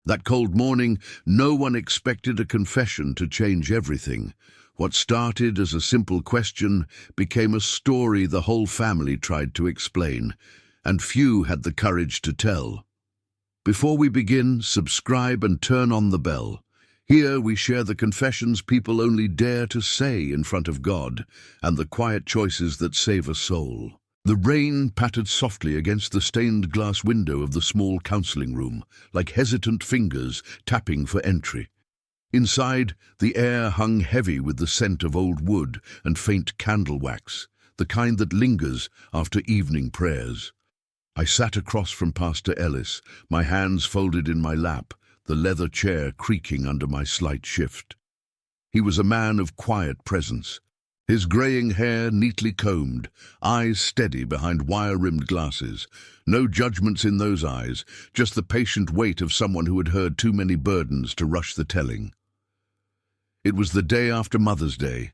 That cold morning, no one expected a confession to change everything. What started as a simple question became a story the whole family tried to explain, and few had the courage to tell. Before we begin, subscribe and turn on the bell. Here we share the confessions people only dare to say in front of God, and the quiet choices that save a soul. The rain pattered softly against the stained glass window of the small counseling room, like hesitant fingers tapping for entry. Inside, the air hung heavy with the scent of old wood and faint candle wax, the kind that lingers after evening prayers. I sat across from Pastor Ellis, my hands folded in my lap, the leather chair creaking under my slight shift. He was a man of quiet presence, his graying hair neatly combed, eyes steady behind wire-rimmed glasses. No judgments in those eyes, just the patient weight of someone who had heard too many burdens to rush the telling. It was the day after Mother's Day,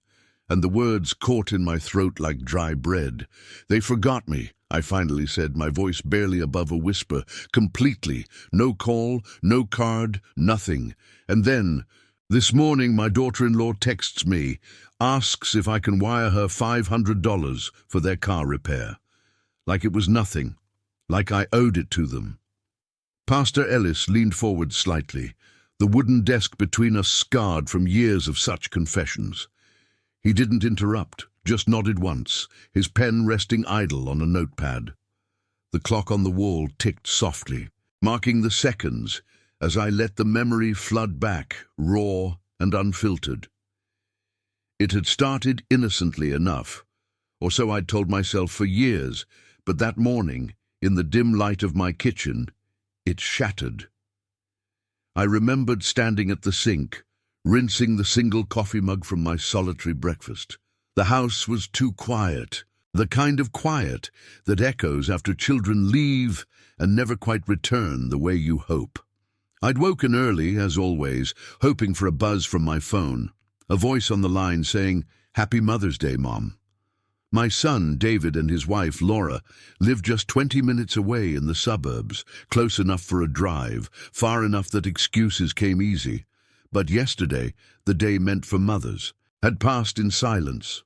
and the words caught in my throat like dry bread. "They forgot me," I finally said, my voice barely above a whisper. "Completely. No call, no card, nothing. And then, this morning my daughter-in-law texts me, asks if I can wire her $500 for their car repair. Like it was nothing. Like I owed it to them." Pastor Ellis leaned forward slightly, the wooden desk between us scarred from years of such confessions. He didn't interrupt, just nodded once, his pen resting idle on a notepad. The clock on the wall ticked softly, marking the seconds as I let the memory flood back, raw and unfiltered. It had started innocently enough, or so I'd told myself for years, but that morning, in the dim light of my kitchen, it shattered. I remembered standing at the sink, rinsing the single coffee mug from my solitary breakfast. The house was too quiet, the kind of quiet that echoes after children leave and never quite return the way you hope. I'd woken early, as always, hoping for a buzz from my phone, a voice on the line saying, "Happy Mother's Day, Mom." My son, David, and his wife, Laura, lived just 20 minutes away in the suburbs, close enough for a drive, far enough that excuses came easy. But yesterday, the day meant for mothers, had passed in silence.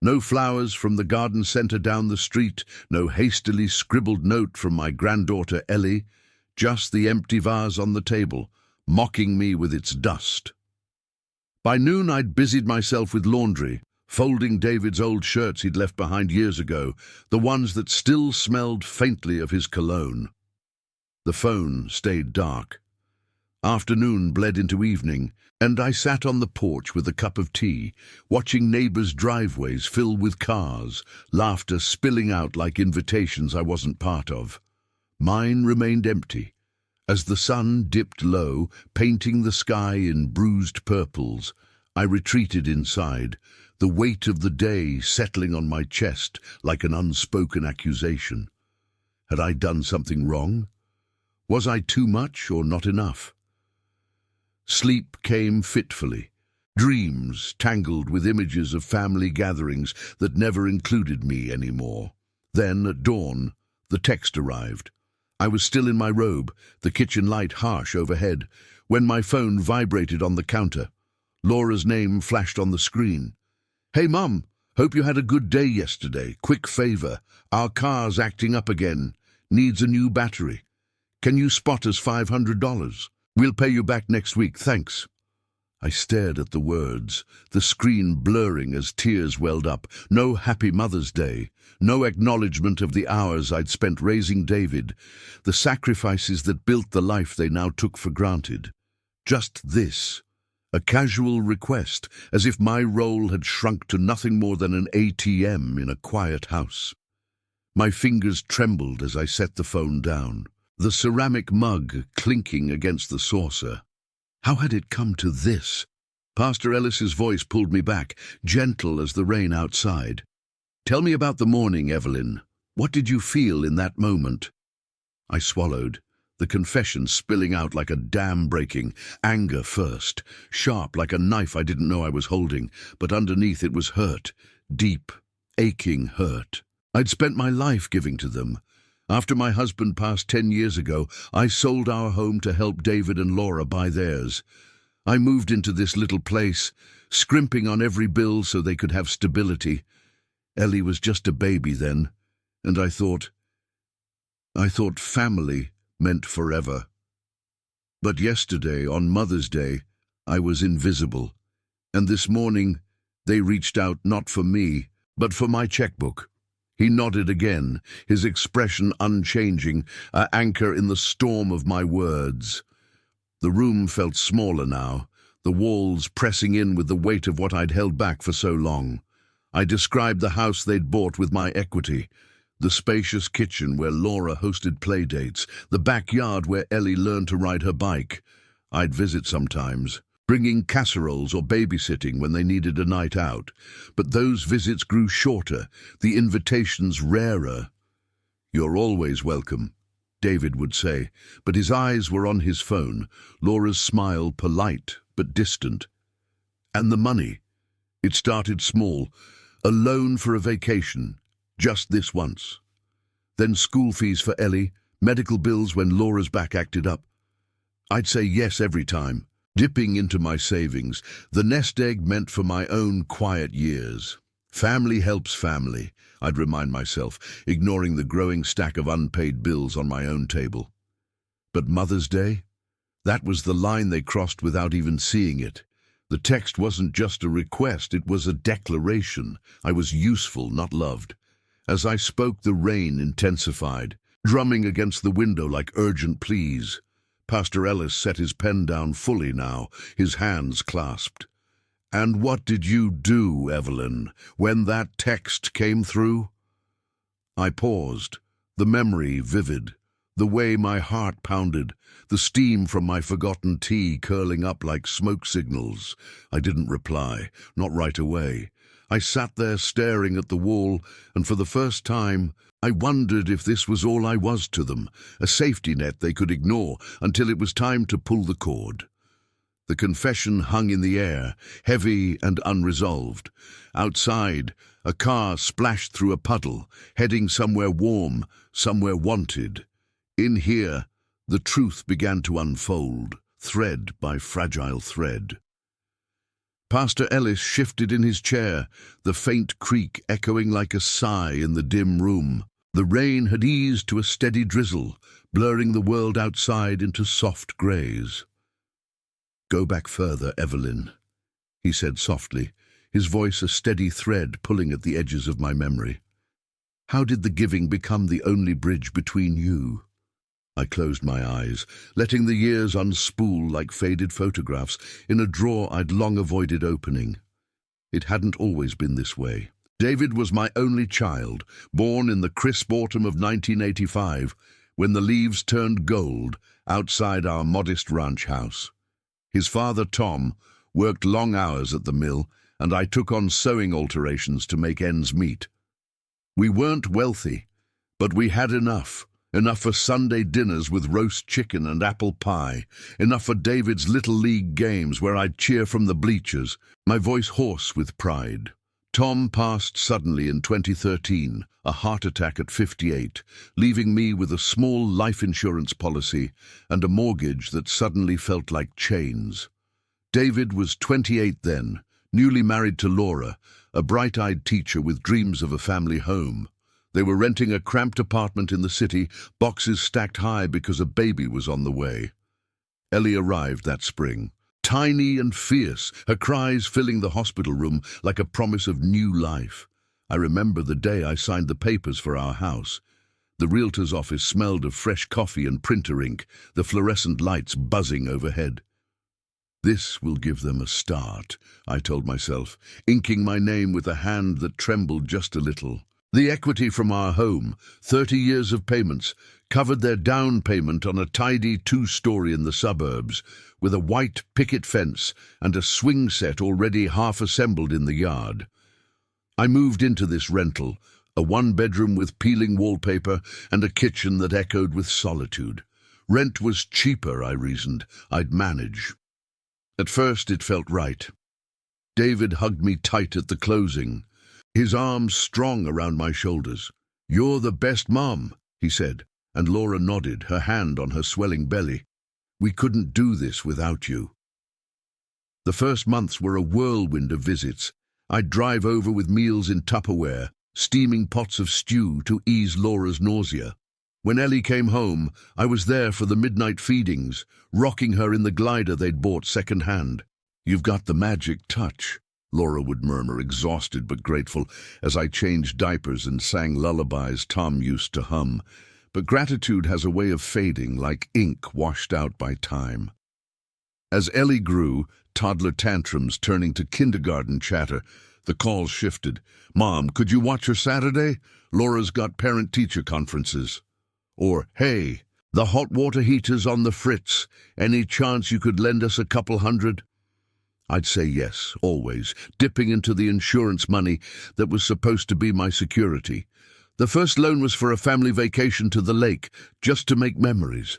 No flowers from the garden centre down the street, no hastily scribbled note from my granddaughter Ellie, just the empty vase on the table, mocking me with its dust. By noon I'd busied myself with laundry, folding David's old shirts he'd left behind years ago, the ones that still smelled faintly of his cologne. The phone stayed dark. Afternoon bled into evening, and I sat on the porch with a cup of tea, watching neighbors' driveways fill with cars, laughter spilling out like invitations I wasn't part of. Mine remained empty. As the sun dipped low, painting the sky in bruised purples, I retreated inside, the weight of the day settling on my chest like an unspoken accusation. Had I done something wrong? Was I too much or not enough? Sleep came fitfully, dreams tangled with images of family gatherings that never included me anymore. Then, at dawn, the text arrived. I was still in my robe, the kitchen light harsh overhead, when my phone vibrated on the counter. Laura's name flashed on the screen. "Hey, Mum, hope you had a good day yesterday. Quick favor. Our car's acting up again. Needs a new battery. Can you spot us $500? We'll pay you back next week, thanks." I stared at the words, the screen blurring as tears welled up. No happy Mother's Day, no acknowledgement of the hours I'd spent raising David, the sacrifices that built the life they now took for granted. Just this, a casual request, as if my role had shrunk to nothing more than an ATM in a quiet house. My fingers trembled as I set the phone down, the ceramic mug clinking against the saucer. How had it come to this? Pastor Ellis's voice pulled me back, gentle as the rain outside. "Tell me about the morning, Evelyn. What did you feel in that moment?" I swallowed, the confession spilling out like a dam breaking, anger first, sharp like a knife I didn't know I was holding, but underneath it was hurt, deep, aching hurt. I'd spent my life giving to them. After my husband passed 10 years ago, I sold our home to help David and Laura buy theirs. I moved into this little place, scrimping on every bill so they could have stability. Ellie was just a baby then, and I thought family meant forever. But yesterday, on Mother's Day, I was invisible, and this morning they reached out not for me, but for my checkbook. He nodded again, his expression unchanging, an anchor in the storm of my words. The room felt smaller now, the walls pressing in with the weight of what I'd held back for so long. I described the house they'd bought with my equity, the spacious kitchen where Laura hosted playdates, the backyard where Ellie learned to ride her bike. I'd visit sometimes, bringing casseroles or babysitting when they needed a night out. But those visits grew shorter, the invitations rarer. "You're always welcome," David would say, but his eyes were on his phone, Laura's smile polite but distant. And the money. It started small, a loan for a vacation, just this once. Then school fees for Ellie, medical bills when Laura's back acted up. I'd say yes every time, dipping into my savings. The nest egg meant for my own quiet years. Family helps family, I'd remind myself, ignoring the growing stack of unpaid bills on my own table. But Mother's Day? That was the line they crossed without even seeing it. The text wasn't just a request, it was a declaration. I was useful, not loved. As I spoke, the rain intensified, drumming against the window like urgent pleas. Pastor Ellis set his pen down fully now, his hands clasped. "And what did you do, Evelyn, when that text came through?" I paused, the memory vivid, the way my heart pounded, the steam from my forgotten tea curling up like smoke signals. I didn't reply, not right away. I sat there staring at the wall, and for the first time, I wondered if this was all I was to them, a safety net they could ignore until it was time to pull the cord. The confession hung in the air, heavy and unresolved. Outside, a car splashed through a puddle, heading somewhere warm, somewhere wanted. In here, the truth began to unfold, thread by fragile thread. Pastor Ellis shifted in his chair, the faint creak echoing like a sigh in the dim room. The rain had eased to a steady drizzle, blurring the world outside into soft greys. "Go back further, Evelyn," he said softly, his voice a steady thread pulling at the edges of my memory. "How did the giving become the only bridge between you?" I closed my eyes, letting the years unspool like faded photographs in a drawer I'd long avoided opening. It hadn't always been this way. David was my only child, born in the crisp autumn of 1985, when the leaves turned gold outside our modest ranch house. His father, Tom, worked long hours at the mill, and I took on sewing alterations to make ends meet. We weren't wealthy, but we had enough for Sunday dinners with roast chicken and apple pie, enough for David's Little League games where I'd cheer from the bleachers, my voice hoarse with pride. Tom passed suddenly in 2013, a heart attack at 58, leaving me with a small life insurance policy and a mortgage that suddenly felt like chains. David was 28 then, newly married to Laura, a bright-eyed teacher with dreams of a family home. They were renting a cramped apartment in the city, boxes stacked high because a baby was on the way. Ellie arrived that spring, tiny and fierce, her cries filling the hospital room like a promise of new life. I remember the day I signed the papers for our house. The realtor's office smelled of fresh coffee and printer ink, the fluorescent lights buzzing overhead. "This will give them a start," I told myself, inking my name with a hand that trembled just a little. The equity from our home, 30 years of payments, covered their down payment on a tidy 2-story in the suburbs, with a white picket fence and a swing set already half assembled in the yard. I moved into this rental, a 1-bedroom with peeling wallpaper and a kitchen that echoed with solitude. Rent was cheaper, I reasoned. I'd manage. At first it felt right. David hugged me tight at the closing, his arms strong around my shoulders. "You're the best mom," he said, and Laura nodded, her hand on her swelling belly. "We couldn't do this without you." The first months were a whirlwind of visits. I'd drive over with meals in Tupperware, steaming pots of stew to ease Laura's nausea. When Ellie came home, I was there for the midnight feedings, rocking her in the glider they'd bought second-hand. "You've got the magic touch," Laura would murmur, exhausted but grateful, as I changed diapers and sang lullabies Tom used to hum. But gratitude has a way of fading like ink washed out by time. As Ellie grew, toddler tantrums turning to kindergarten chatter, the calls shifted. "Mom, could you watch her Saturday? Laura's got parent-teacher conferences." Or, "Hey, the hot water heater's on the fritz. Any chance you could lend us a couple hundred?" I'd say yes, always, dipping into the insurance money that was supposed to be my security. The first loan was for a family vacation to the lake, just to make memories.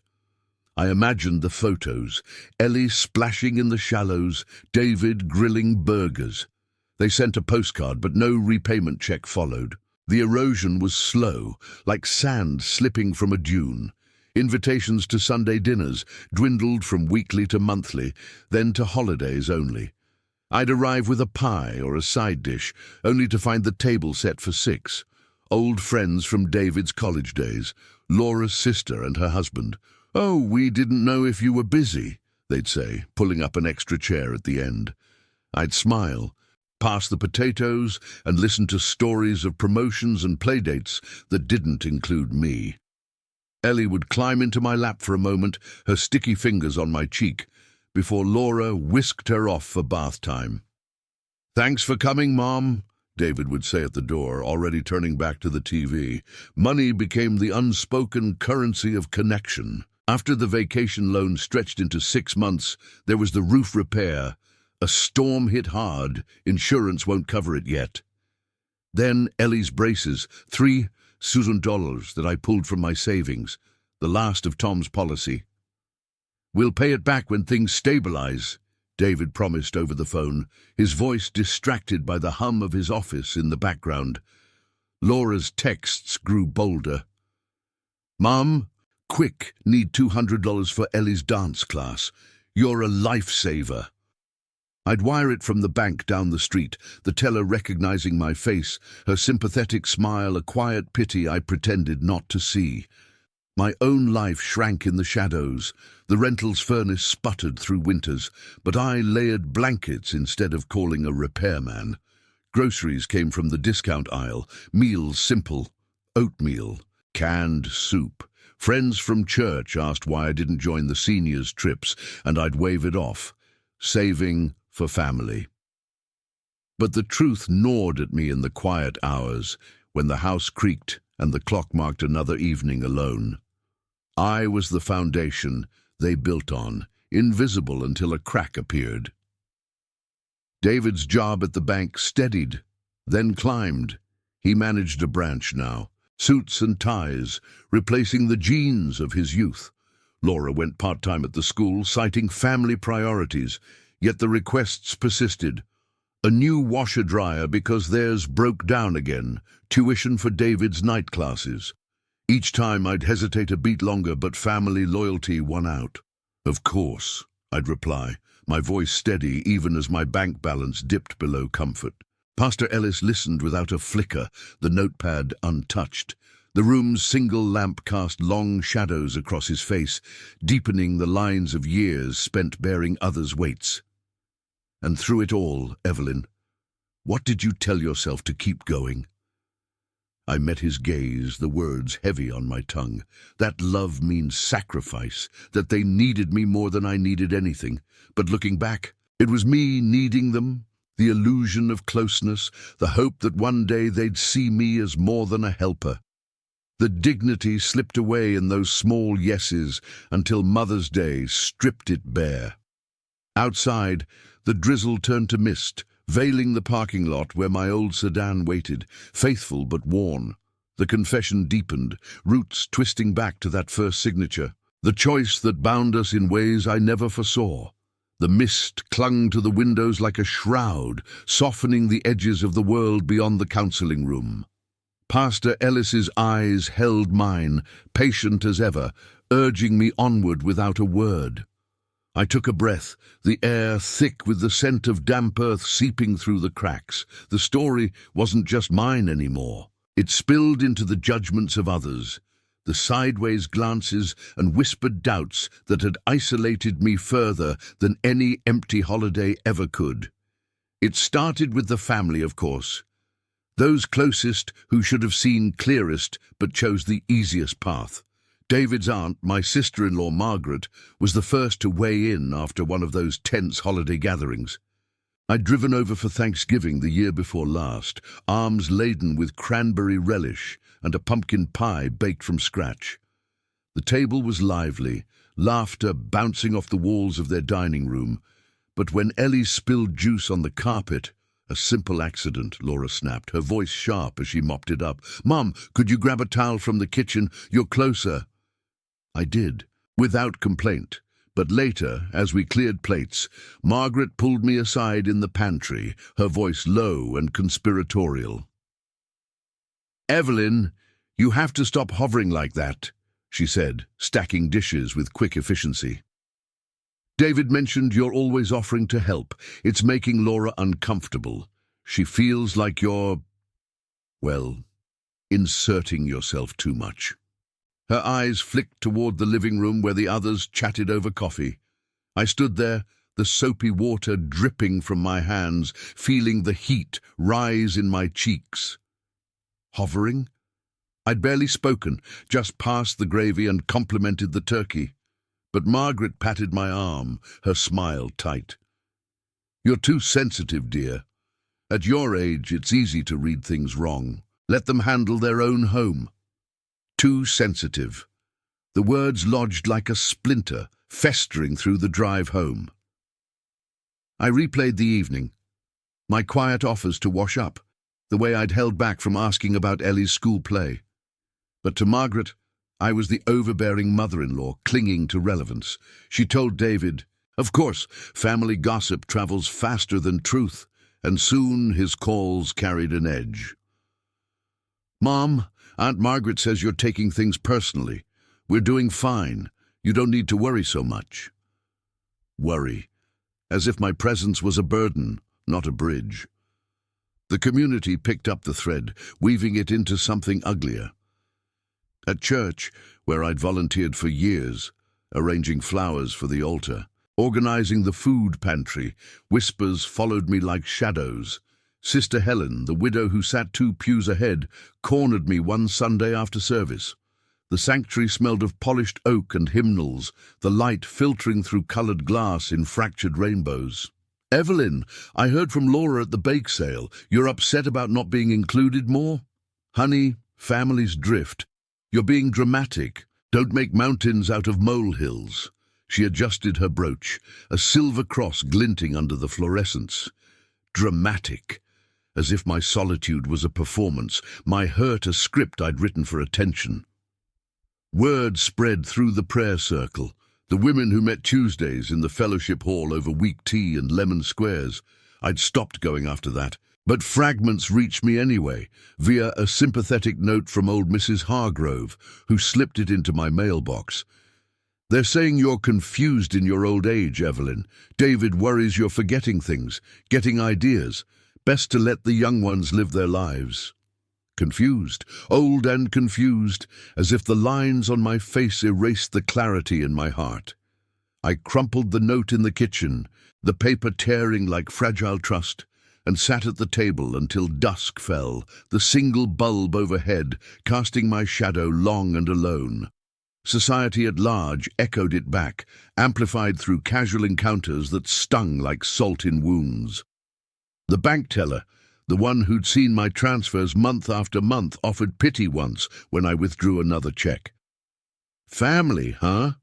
I imagined the photos, Ellie splashing in the shallows, David grilling burgers. They sent a postcard, but no repayment check followed. The erosion was slow, like sand slipping from a dune. Invitations to Sunday dinners dwindled from weekly to monthly, then to holidays only. I'd arrive with a pie or a side dish, only to find the table set for 6. Old friends from David's college days, Laura's sister and her husband. "Oh, we didn't know if you were busy," they'd say, pulling up an extra chair at the end. I'd smile, pass the potatoes, and listen to stories of promotions and playdates that didn't include me. Ellie would climb into my lap for a moment, her sticky fingers on my cheek, before Laura whisked her off for bath time. "Thanks for coming, Mom," David would say at the door, already turning back to the TV. Money became the unspoken currency of connection. After the vacation loan stretched into 6 months, there was the roof repair. A storm hit hard. Insurance won't cover it yet. Then Ellie's braces, $3,000 that I pulled from my savings, the last of Tom's policy. "We'll pay it back when things stabilize," David promised over the phone, his voice distracted by the hum of his office in the background. Laura's texts grew bolder. "Mom, quick, need $200 for Ellie's dance class. You're a lifesaver." I'd wire it from the bank down the street, the teller recognizing my face, her sympathetic smile a quiet pity I pretended not to see. My own life shrank in the shadows. The rental's furnace sputtered through winters, but I layered blankets instead of calling a repairman. Groceries came from the discount aisle, meals simple, oatmeal, canned soup. Friends from church asked why I didn't join the seniors' trips, and I'd wave it off, saving for family. But the truth gnawed at me in the quiet hours, when the house creaked and the clock marked another evening alone. I was the foundation they built on, invisible until a crack appeared. David's job at the bank steadied, then climbed. He managed a branch now, suits and ties, replacing the jeans of his youth. Laura went part-time at the school, citing family priorities, yet the requests persisted. A new washer-dryer because theirs broke down again, tuition for David's night classes. Each time I'd hesitate a beat longer, but family loyalty won out. "Of course," I'd reply, my voice steady even as my bank balance dipped below comfort. Pastor Ellis listened without a flicker, the notepad untouched. The room's single lamp cast long shadows across his face, deepening the lines of years spent bearing others' weights. "And through it all, Evelyn, what did you tell yourself to keep going?" I met his gaze, the words heavy on my tongue. That love means sacrifice, that they needed me more than I needed anything. But looking back, it was me needing them, the illusion of closeness, the hope that one day they'd see me as more than a helper. The dignity slipped away in those small yeses until Mother's Day stripped it bare. Outside, the drizzle turned to mist, veiling the parking lot where my old sedan waited, faithful but worn. The confession deepened, roots twisting back to that first signature, the choice that bound us in ways I never foresaw. The mist clung to the windows like a shroud, softening the edges of the world beyond the counseling room. Pastor Ellis's eyes held mine, patient as ever, urging me onward without a word. I took a breath, the air thick with the scent of damp earth seeping through the cracks. The story wasn't just mine anymore. It spilled into the judgments of others, the sideways glances and whispered doubts that had isolated me further than any empty holiday ever could. It started with the family, of course. Those closest who should have seen clearest but chose the easiest path. David's aunt, my sister-in-law Margaret, was the first to weigh in after one of those tense holiday gatherings. I'd driven over for Thanksgiving the year before last, arms laden with cranberry relish and a pumpkin pie baked from scratch. The table was lively, laughter bouncing off the walls of their dining room, but when Ellie spilled juice on the carpet, a simple accident, Laura snapped, her voice sharp as she mopped it up. "Mum, could you grab a towel from the kitchen? You're closer." I did, without complaint. But later, as we cleared plates, Margaret pulled me aside in the pantry, her voice low and conspiratorial. "Evelyn, you have to stop hovering like that," she said, stacking dishes with quick efficiency. "David mentioned you're always offering to help. It's making Laura uncomfortable. She feels like you're, well, inserting yourself too much." Her eyes flicked toward the living room where the others chatted over coffee. I stood there, the soapy water dripping from my hands, feeling the heat rise in my cheeks. Hovering? I'd barely spoken, just passed the gravy and complimented the turkey. But Margaret patted my arm, her smile tight. "You're too sensitive, dear. At your age, it's easy to read things wrong. Let them handle their own home." Too sensitive. The words lodged like a splinter, festering through the drive home. I replayed the evening. My quiet offers to wash up, the way I'd held back from asking about Ellie's school play. But to Margaret, I was the overbearing mother-in-law clinging to relevance. She told David, of course, family gossip travels faster than truth, and soon his calls carried an edge. "Mom, Aunt Margaret says you're taking things personally. We're doing fine. You don't need to worry so much." Worry. As if my presence was a burden, not a bridge. The community picked up the thread, weaving it into something uglier. At church, where I'd volunteered for years, arranging flowers for the altar, organizing the food pantry, whispers followed me like shadows. Sister Helen, the widow who sat 2 pews ahead, cornered me one Sunday after service. The sanctuary smelled of polished oak and hymnals, the light filtering through colored glass in fractured rainbows. "Evelyn, I heard from Laura at the bake sale. You're upset about not being included more?" "Honey, families drift. You're being dramatic. Don't make mountains out of molehills." She adjusted her brooch, a silver cross glinting under the fluorescence. Dramatic. As if my solitude was a performance, my hurt a script I'd written for attention. Word spread through the prayer circle, the women who met Tuesdays in the fellowship hall over weak tea and lemon squares. I'd stopped going after that, but fragments reached me anyway, via a sympathetic note from old Mrs. Hargrove, who slipped it into my mailbox. "They're saying you're confused in your old age, Evelyn. David worries you're forgetting things, getting ideas. Best to let the young ones live their lives." Confused, old and confused, as if the lines on my face erased the clarity in my heart. I crumpled the note in the kitchen, the paper tearing like fragile trust, and sat at the table until dusk fell, the single bulb overhead casting my shadow long and alone. Society at large echoed it back, amplified through casual encounters that stung like salt in wounds. The bank teller, the one who'd seen my transfers month after month, offered pity once when I withdrew another check. "Family, huh?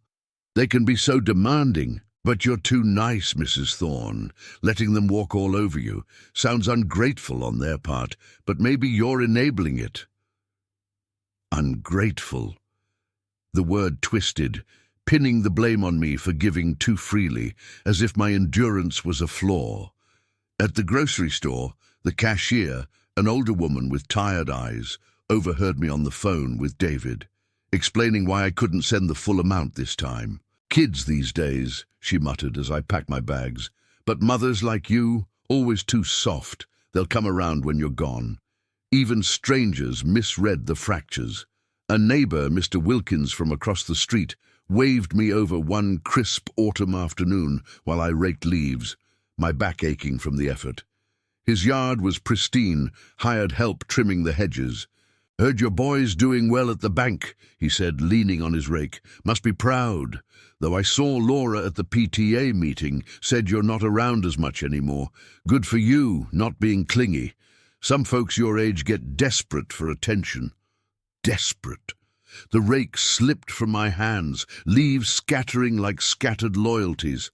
They can be so demanding, but you're too nice, Mrs. Thorne. Letting them walk all over you sounds ungrateful on their part, but maybe you're enabling it." Ungrateful. The word twisted, pinning the blame on me for giving too freely, as if my endurance was a flaw. At the grocery store, the cashier, an older woman with tired eyes, overheard me on the phone with David, explaining why I couldn't send the full amount this time. "Kids these days," she muttered as I packed my bags. "But mothers like you, always too soft. They'll come around when you're gone." Even strangers misread the fractures. A neighbor, Mr. Wilkins from across the street, waved me over one crisp autumn afternoon while I raked leaves, my back aching from the effort. His yard was pristine, hired help trimming the hedges. "Heard your boy's doing well at the bank," he said, leaning on his rake. "Must be proud. Though I saw Laura at the PTA meeting, said you're not around as much anymore. Good for you, not being clingy. Some folks your age get desperate for attention." Desperate. The rake slipped from my hands, leaves scattering like scattered loyalties.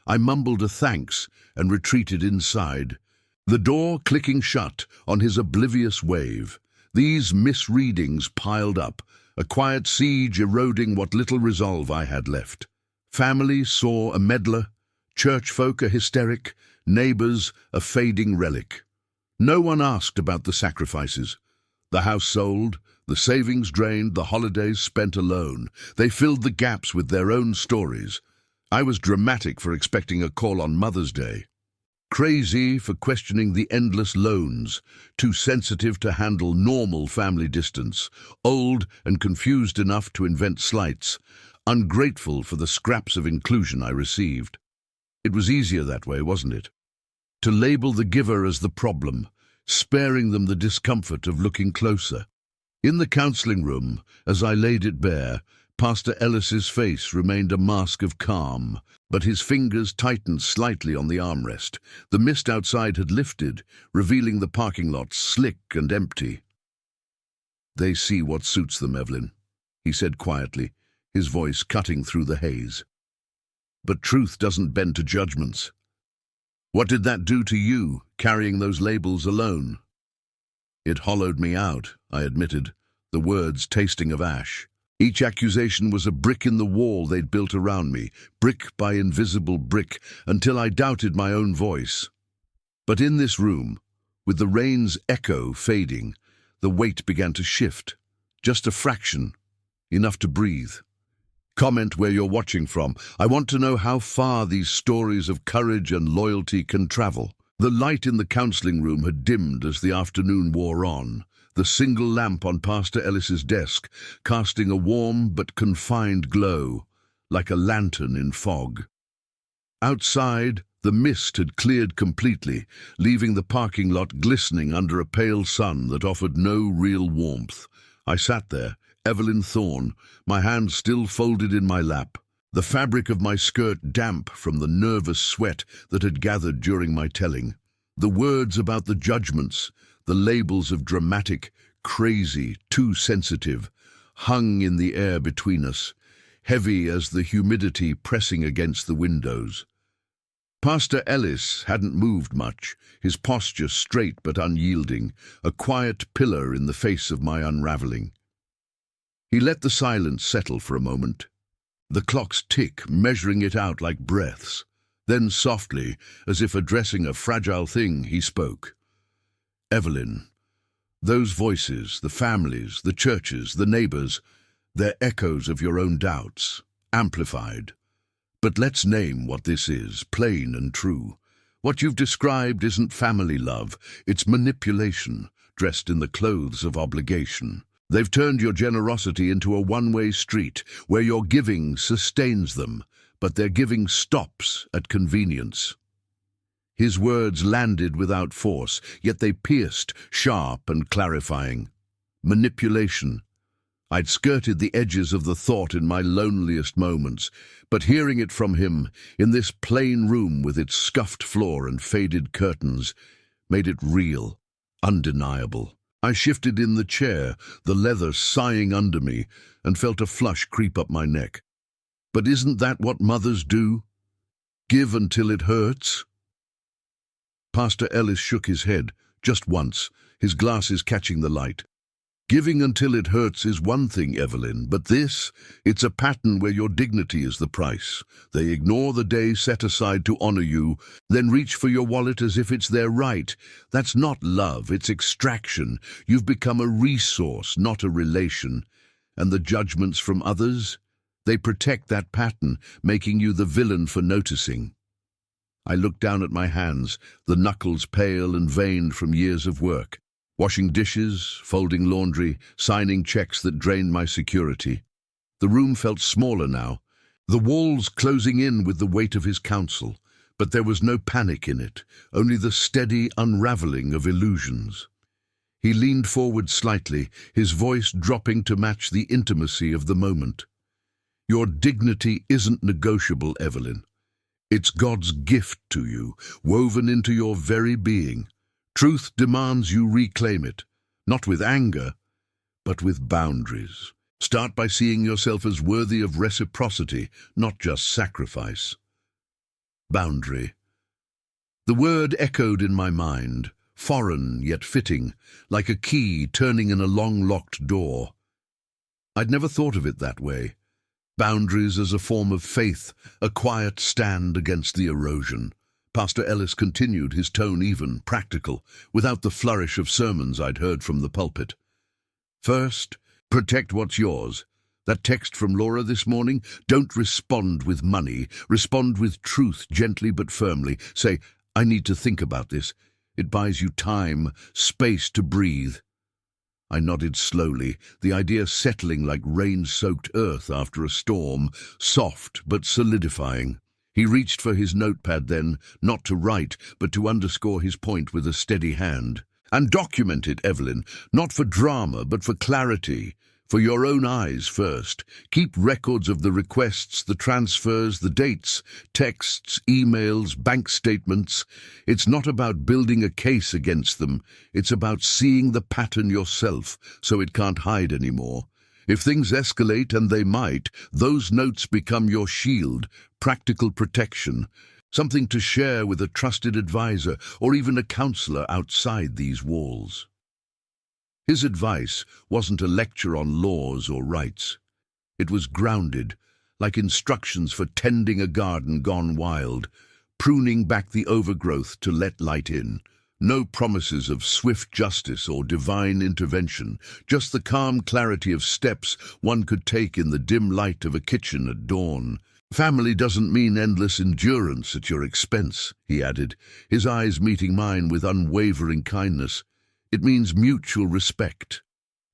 I mumbled a thanks and retreated inside, the door clicking shut on his oblivious wave. These misreadings piled up, a quiet siege eroding what little resolve I had left. Family saw a meddler, churchfolk a hysteric, neighbors a fading relic. No one asked about the sacrifices. The house sold, the savings drained, the holidays spent alone. They filled the gaps with their own stories. I was dramatic for expecting a call on Mother's Day. Crazy for questioning the endless loans, too sensitive to handle normal family distance, old and confused enough to invent slights, ungrateful for the scraps of inclusion I received. It was easier that way, wasn't it? To label the giver as the problem, sparing them the discomfort of looking closer. In the counseling room, as I laid it bare, Pastor Ellis's face remained a mask of calm, but his fingers tightened slightly on the armrest. The mist outside had lifted, revealing the parking lot slick and empty. "They see what suits them, Evelyn," he said quietly, his voice cutting through the haze. "But truth doesn't bend to judgments. What did that do to you, carrying those labels alone?" "It hollowed me out," I admitted, the words tasting of ash. Each accusation was a brick in the wall they'd built around me, brick by invisible brick, until I doubted my own voice. But in this room, with the rain's echo fading, the weight began to shift. Just a fraction, enough to breathe. Comment where you're watching from. I want to know how far these stories of courage and loyalty can travel. The light in the counseling room had dimmed as the afternoon wore on, the single lamp on Pastor Ellis's desk casting a warm but confined glow, like a lantern in fog. Outside, the mist had cleared completely, leaving the parking lot glistening under a pale sun that offered no real warmth. I sat there, Evelyn Thorne, my hands still folded in my lap, the fabric of my skirt damp from the nervous sweat that had gathered during my telling. The words about the judgments, the labels of dramatic, crazy, too sensitive, hung in the air between us, heavy as the humidity pressing against the windows. Pastor Ellis hadn't moved much, his posture straight but unyielding, a quiet pillar in the face of my unraveling. He let the silence settle for a moment, the clock's tick measuring it out like breaths. Then softly, as if addressing a fragile thing, he spoke. "Evelyn, those voices, the families, the churches, the neighbors, they're echoes of your own doubts, amplified. But let's name what this is, plain and true. What you've described isn't family love, it's manipulation, dressed in the clothes of obligation. They've turned your generosity into a one-way street, where your giving sustains them, but their giving stops at convenience." His words landed without force, yet they pierced, sharp and clarifying. Manipulation. I'd skirted the edges of the thought in my loneliest moments, but hearing it from him, in this plain room with its scuffed floor and faded curtains, made it real, undeniable. I shifted in the chair, the leather sighing under me, and felt a flush creep up my neck. But isn't that what mothers do? Give until it hurts? Pastor Ellis shook his head, just once, his glasses catching the light. Giving until it hurts is one thing, Evelyn, but this, it's a pattern where your dignity is the price. They ignore the day set aside to honor you, then reach for your wallet as if it's their right. That's not love, it's extraction. You've become a resource, not a relation. And the judgments from others? They protect that pattern, making you the villain for noticing. I looked down at my hands, the knuckles pale and veined from years of work. Washing dishes, folding laundry, signing checks that drained my security. The room felt smaller now, the walls closing in with the weight of his counsel, but there was no panic in it, only the steady unraveling of illusions. He leaned forward slightly, his voice dropping to match the intimacy of the moment. Your dignity isn't negotiable, Evelyn. It's God's gift to you, woven into your very being. Truth demands you reclaim it, not with anger, but with boundaries. Start by seeing yourself as worthy of reciprocity, not just sacrifice. Boundary. The word echoed in my mind, foreign yet fitting, like a key turning in a long-locked door. I'd never thought of it that way. Boundaries as a form of faith, a quiet stand against the erosion. Pastor Ellis continued, his tone even, practical, without the flourish of sermons I'd heard from the pulpit. First, protect what's yours. That text from Laura this morning, don't respond with money, respond with truth, gently but firmly. Say, I need to think about this. It buys you time, space to breathe. I nodded slowly, the idea settling like rain-soaked earth after a storm, soft but solidifying. He reached for his notepad then, not to write, but to underscore his point with a steady hand. And document it, Evelyn, not for drama, but for clarity. For your own eyes first. Keep records of the requests, the transfers, the dates, texts, emails, bank statements. It's not about building a case against them. It's about seeing the pattern yourself, so it can't hide anymore. If things escalate, and they might, those notes become your shield, practical protection, something to share with a trusted advisor or even a counselor outside these walls. His advice wasn't a lecture on laws or rights. It was grounded, like instructions for tending a garden gone wild, pruning back the overgrowth to let light in. No promises of swift justice or divine intervention, just the calm clarity of steps one could take in the dim light of a kitchen at dawn. Family doesn't mean endless endurance at your expense, he added, his eyes meeting mine with unwavering kindness. It means mutual respect.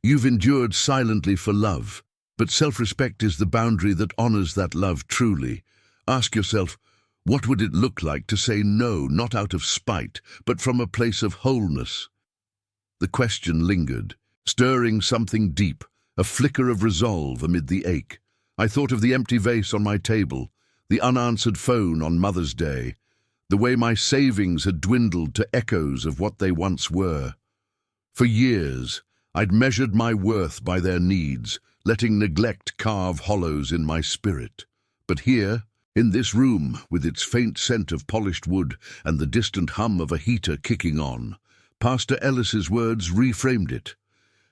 You've endured silently for love, but self-respect is the boundary that honors that love truly. Ask yourself, what would it look like to say no, not out of spite, but from a place of wholeness? The question lingered, stirring something deep, a flicker of resolve amid the ache. I thought of the empty vase on my table, the unanswered phone on Mother's Day, the way my savings had dwindled to echoes of what they once were. For years, I'd measured my worth by their needs, letting neglect carve hollows in my spirit. But here, in this room, with its faint scent of polished wood and the distant hum of a heater kicking on, Pastor Ellis's words reframed it.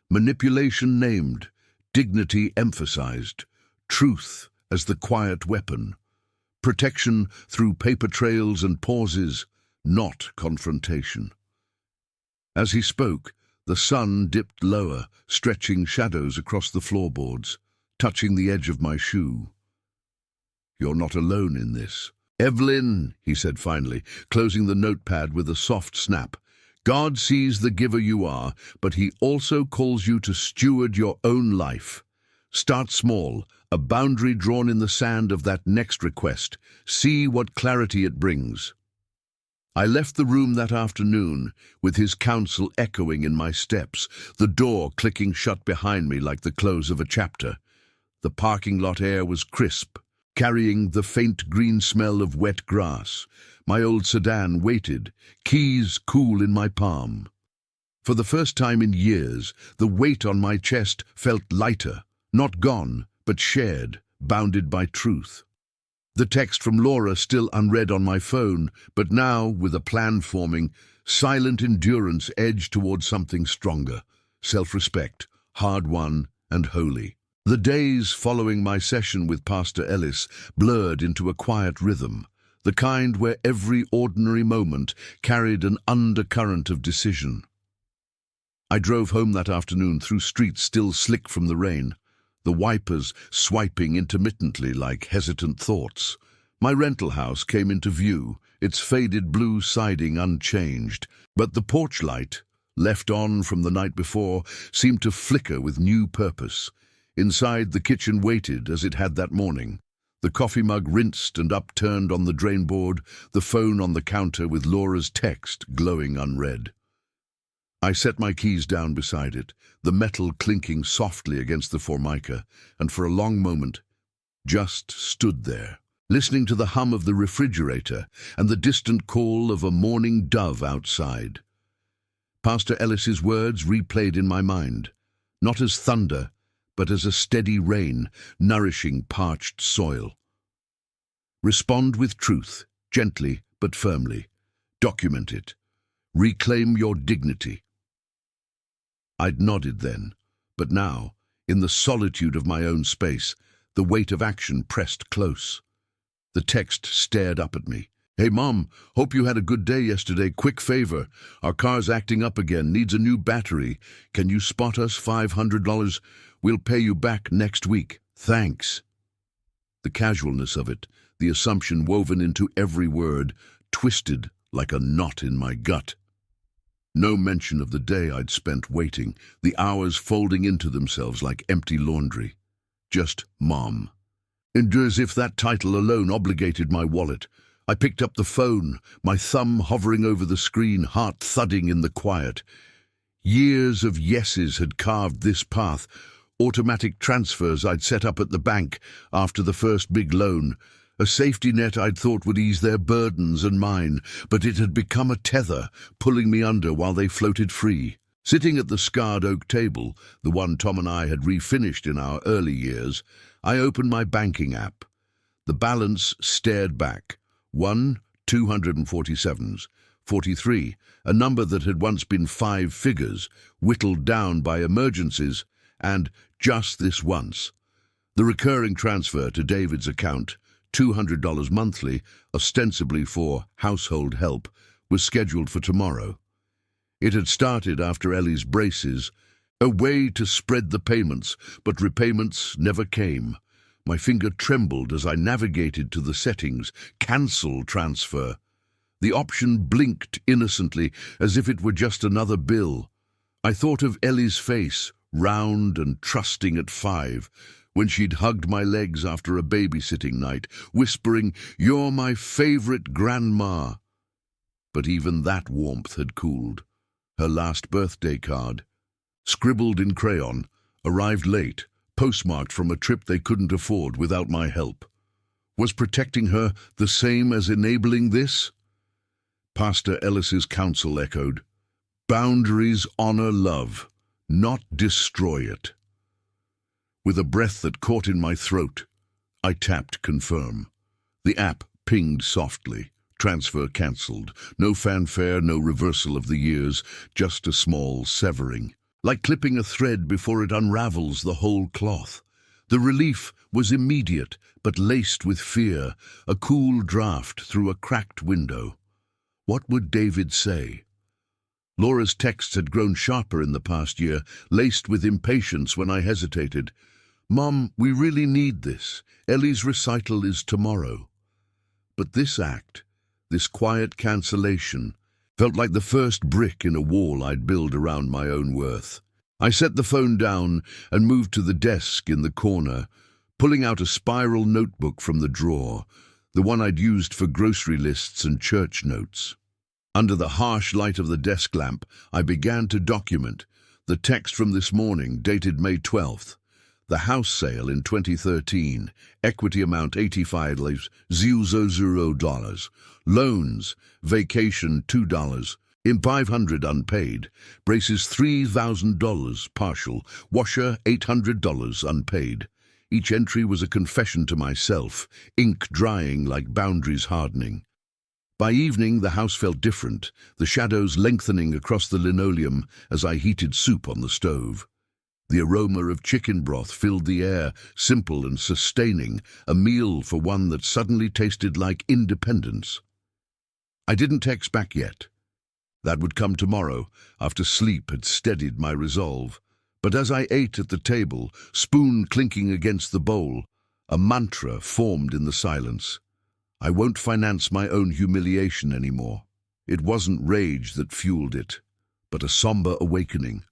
Manipulation named, dignity emphasized, truth as the quiet weapon, protection through paper trails and pauses, not confrontation. As he spoke, the sun dipped lower, stretching shadows across the floorboards, touching the edge of my shoe. You're not alone in this. Evelyn, he said finally, closing the notepad with a soft snap. God sees the giver you are, but he also calls you to steward your own life. Start small, a boundary drawn in the sand of that next request. See what clarity it brings. I left the room that afternoon, with his counsel echoing in my steps, the door clicking shut behind me like the close of a chapter. The parking lot air was crisp, carrying the faint green smell of wet grass. My old sedan waited, keys cool in my palm. For the first time in years, the weight on my chest felt lighter, not gone, but shared, bounded by truth. The text from Laura still unread on my phone, but now, with a plan forming, silent endurance edged towards something stronger. Self-respect, hard-won, and holy. The days following my session with Pastor Ellis blurred into a quiet rhythm, the kind where every ordinary moment carried an undercurrent of decision. I drove home that afternoon through streets still slick from the rain, the wipers swiping intermittently like hesitant thoughts. My rental house came into view, its faded blue siding unchanged, but the porch light, left on from the night before, seemed to flicker with new purpose. Inside, the kitchen waited as it had that morning, the coffee mug rinsed and upturned on the drain board, the phone on the counter with Laura's text glowing unread. I set my keys down beside it, the metal clinking softly against the formica, and for a long moment just stood there, listening to the hum of the refrigerator and the distant call of a morning dove outside. Pastor Ellis's words replayed in my mind, not as thunder, but as a steady rain nourishing parched soil. Respond with truth, gently but firmly. Document it. Reclaim your dignity. I'd nodded then, but now, in the solitude of my own space, the weight of action pressed close. The text stared up at me. "Hey, Mom, hope you had a good day yesterday. Quick favor. Our car's acting up again, needs a new battery. Can you spot us $500? We'll pay you back next week. Thanks." The casualness of it, the assumption woven into every word, twisted like a knot in my gut. No mention of the day I'd spent waiting, the hours folding into themselves like empty laundry. Just Mom. And as if that title alone obligated my wallet, I picked up the phone, my thumb hovering over the screen, heart thudding in the quiet. Years of yeses had carved this path, automatic transfers I'd set up at the bank after the first big loan, a safety net I'd thought would ease their burdens and mine, but it had become a tether, pulling me under while they floated free. Sitting at the scarred oak table, the one Tom and I had refinished in our early years, I opened my banking app. The balance stared back. 247s, 43, a number that had once been 5 figures, whittled down by emergencies, and just this once. The recurring transfer to David's account, $200 monthly, ostensibly for household help, was scheduled for tomorrow. It had started after Ellie's braces, a way to spread the payments, but repayments never came. My finger trembled as I navigated to the settings, cancel transfer. The option blinked innocently, as if it were just another bill. I thought of Ellie's face, round and trusting at 5, when she'd hugged my legs after a babysitting night, whispering, "You're my favorite grandma." But even that warmth had cooled. Her last birthday card, scribbled in crayon, arrived late, postmarked from a trip they couldn't afford without my help. Was protecting her the same as enabling this? Pastor Ellis's counsel echoed, "Boundaries honor love, not destroy it." With a breath that caught in my throat, I tapped confirm. The app pinged softly. Transfer cancelled. No fanfare, no reversal of the years, just a small severing. Like clipping a thread before it unravels the whole cloth. The relief was immediate, but laced with fear, a cool draft through a cracked window. What would David say? Laura's texts had grown sharper in the past year, laced with impatience when I hesitated. "Mom, we really need this. Ellie's recital is tomorrow." But this act, this quiet cancellation, felt like the first brick in a wall I'd build around my own worth. I set the phone down and moved to the desk in the corner, pulling out a spiral notebook from the drawer, the one I'd used for grocery lists and church notes. Under the harsh light of the desk lamp, I began to document the text from this morning, dated May 12th. The house sale in 2013, equity amount $85,000. Loans, vacation $2, in $500 unpaid, braces $3,000 partial, washer $800 unpaid. Each entry was a confession to myself, ink drying like boundaries hardening. By evening, the house felt different, the shadows lengthening across the linoleum as I heated soup on the stove. The aroma of chicken broth filled the air, simple and sustaining, a meal for one that suddenly tasted like independence. I didn't text back yet. That would come tomorrow, after sleep had steadied my resolve. But as I ate at the table, spoon clinking against the bowl, a mantra formed in the silence. I won't finance my own humiliation anymore. It wasn't rage that fueled it, but a somber awakening.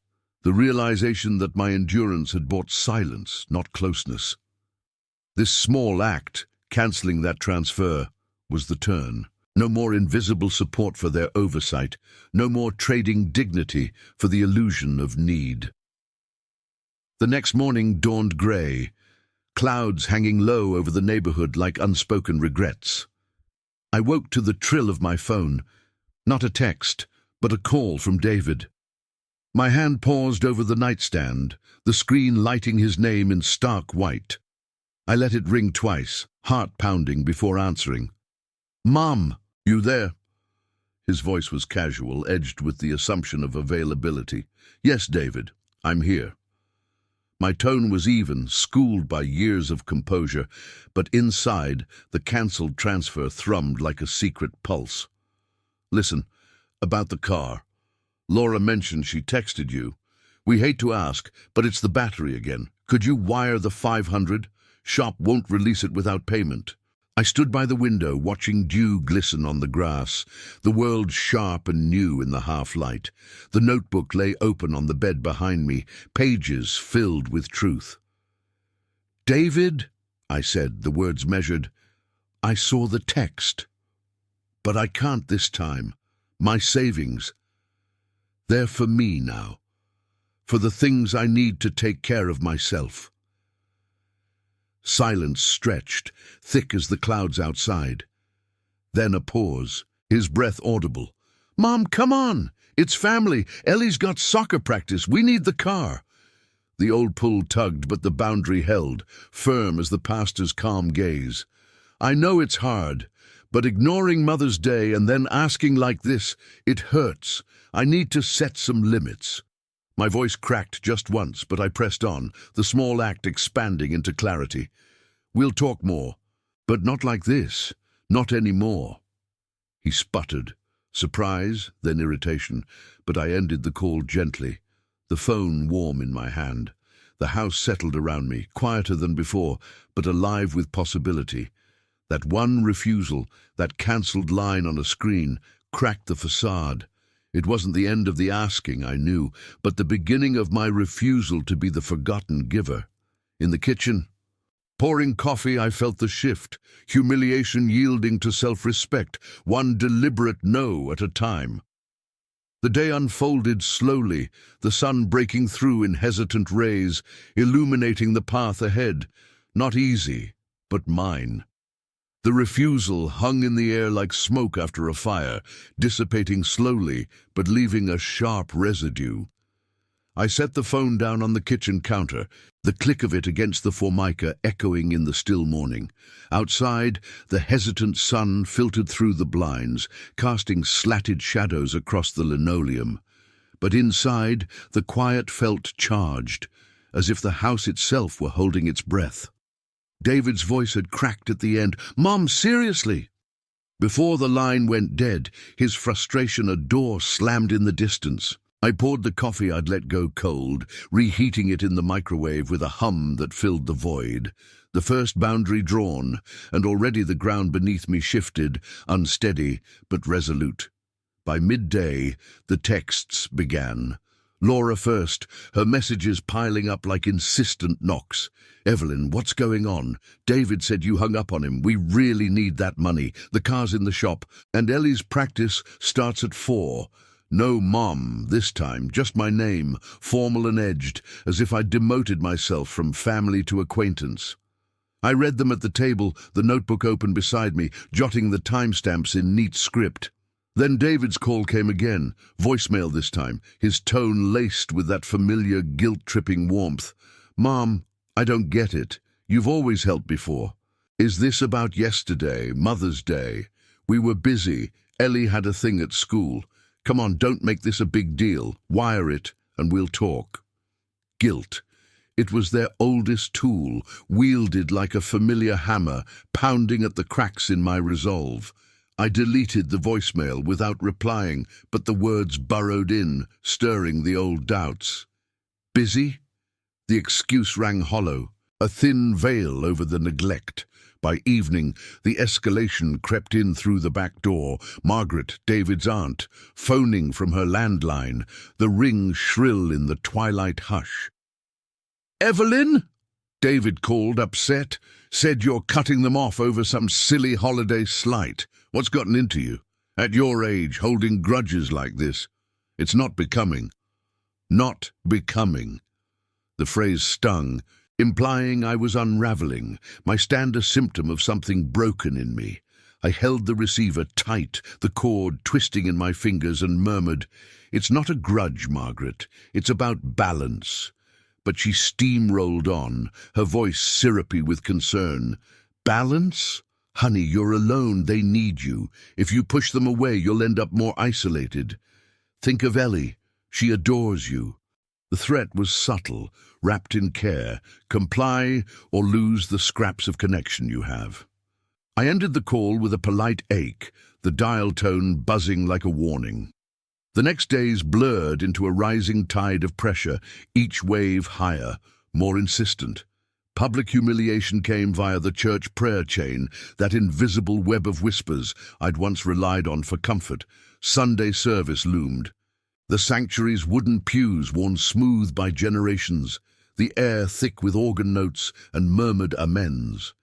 The realization that my endurance had bought silence, not closeness. This small act, cancelling that transfer, was the turn. No more invisible support for their oversight, no more trading dignity for the illusion of need. The next morning dawned grey, clouds hanging low over the neighborhood like unspoken regrets. I woke to the trill of my phone, not a text, but a call from David. My hand paused over the nightstand, the screen lighting his name in stark white. I let it ring twice, heart pounding before answering. "Mom, you there?" His voice was casual, edged with the assumption of availability. "Yes, David, I'm here." My tone was even, schooled by years of composure, but inside, the cancelled transfer thrummed like a secret pulse. "Listen, about the car. Laura mentioned she texted you. We hate to ask, but it's the battery again. Could you wire the 500? Shop won't release it without payment." I stood by the window, watching dew glisten on the grass, the world sharp and new in the half-light. The notebook lay open on the bed behind me, pages filled with truth. "David," I said, the words measured, "I saw the text. But I can't this time. My savings. They're for me now. For the things I need to take care of myself." Silence stretched, thick as the clouds outside. Then a pause, his breath audible. "Mom, come on! It's family! Ellie's got soccer practice! We need the car!" The old pull tugged, but the boundary held, firm as the pastor's calm gaze. "I know it's hard, but ignoring Mother's Day and then asking like this, it hurts. I need to set some limits." My voice cracked just once, but I pressed on, the small act expanding into clarity. "We'll talk more, but not like this, not anymore." He sputtered, surprise, then irritation, but I ended the call gently, the phone warm in my hand. The house settled around me, quieter than before, but alive with possibility. That one refusal, that cancelled line on a screen, cracked the facade. It wasn't the end of the asking, I knew, but the beginning of my refusal to be the forgotten giver. In the kitchen, pouring coffee, I felt the shift, humiliation yielding to self-respect, one deliberate no at a time. The day unfolded slowly, the sun breaking through in hesitant rays, illuminating the path ahead. Not easy, but mine. The refusal hung in the air like smoke after a fire, dissipating slowly, but leaving a sharp residue. I set the phone down on the kitchen counter, the click of it against the formica echoing in the still morning. Outside, the hesitant sun filtered through the blinds, casting slatted shadows across the linoleum. But inside, the quiet felt charged, as if the house itself were holding its breath. David's voice had cracked at the end. "Mom, seriously!" Before the line went dead, his frustration a door slammed in the distance. I poured the coffee I'd let go cold, reheating it in the microwave with a hum that filled the void. The first boundary drawn, and already the ground beneath me shifted, unsteady but resolute. By midday, the texts began. Laura first, her messages piling up like insistent knocks. "Evelyn, what's going on? David said you hung up on him. We really need that money. The car's in the shop, and Ellie's practice starts at 4. No Mom this time, just my name, formal and edged, as if I'd demoted myself from family to acquaintance. I read them at the table, the notebook open beside me, jotting the timestamps in neat script. Then David's call came again, voicemail this time, his tone laced with that familiar guilt-tripping warmth. "Mom, I don't get it. You've always helped before. Is this about yesterday, Mother's Day? We were busy. Ellie had a thing at school. Come on, don't make this a big deal. Wire it, and we'll talk." guilt. It was their oldest tool, wielded like a familiar hammer, pounding at the cracks in my resolve. I deleted the voicemail without replying, but the words burrowed in, stirring the old doubts. Busy? The excuse rang hollow, a thin veil over the neglect. By evening, the escalation crept in through the back door, Margaret, David's aunt, phoning from her landline, the ring shrill in the twilight hush. "Evelyn?" David called, upset. "Said you're cutting them off over some silly holiday slight. What's gotten into you? At your age, holding grudges like this. It's not becoming." Not becoming. The phrase stung, implying I was unraveling, my stand a symptom of something broken in me. I held the receiver tight, the cord twisting in my fingers, and murmured, "It's not a grudge, Margaret. It's about balance." But she steamrolled on, her voice syrupy with concern. "Balance? Honey, you're alone. They need you. If you push them away, you'll end up more isolated. Think of Ellie. She adores you." The threat was subtle, wrapped in care. Comply or lose the scraps of connection you have. I ended the call with a polite ache, the dial tone buzzing like a warning. The next days blurred into a rising tide of pressure, each wave higher, more insistent. Public humiliation came via the church prayer chain, that invisible web of whispers I'd once relied on for comfort. Sunday service loomed. The sanctuary's wooden pews worn smooth by generations, the air thick with organ notes and murmured amens.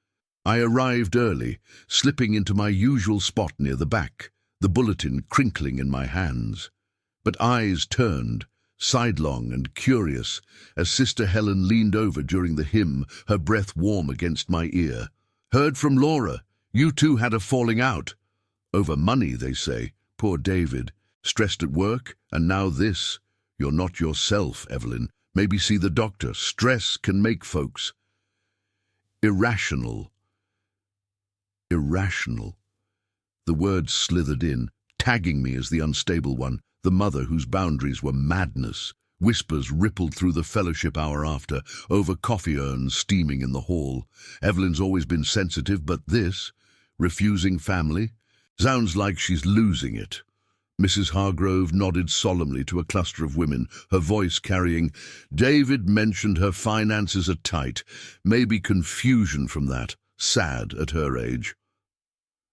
I arrived early, slipping into my usual spot near the back, the bulletin crinkling in my hands. But eyes turned, sidelong and curious, as Sister Helen leaned over during the hymn, her breath warm against my ear. "Heard from Laura. You two had a falling out." "Over money, they say. Poor David. Stressed at work, and now this. You're not yourself, Evelyn. Maybe see the doctor. Stress can make folks irrational." Irrational. The words slithered in, tagging me as the unstable one, the mother whose boundaries were madness. Whispers rippled through the fellowship hour after, over coffee urns steaming in the hall. Evelyn's always been sensitive, but this, refusing family, sounds like she's losing it. Mrs. Hargrove nodded solemnly to a cluster of women, her voice carrying, "David mentioned her finances are tight. Maybe confusion from that. Sad at her age."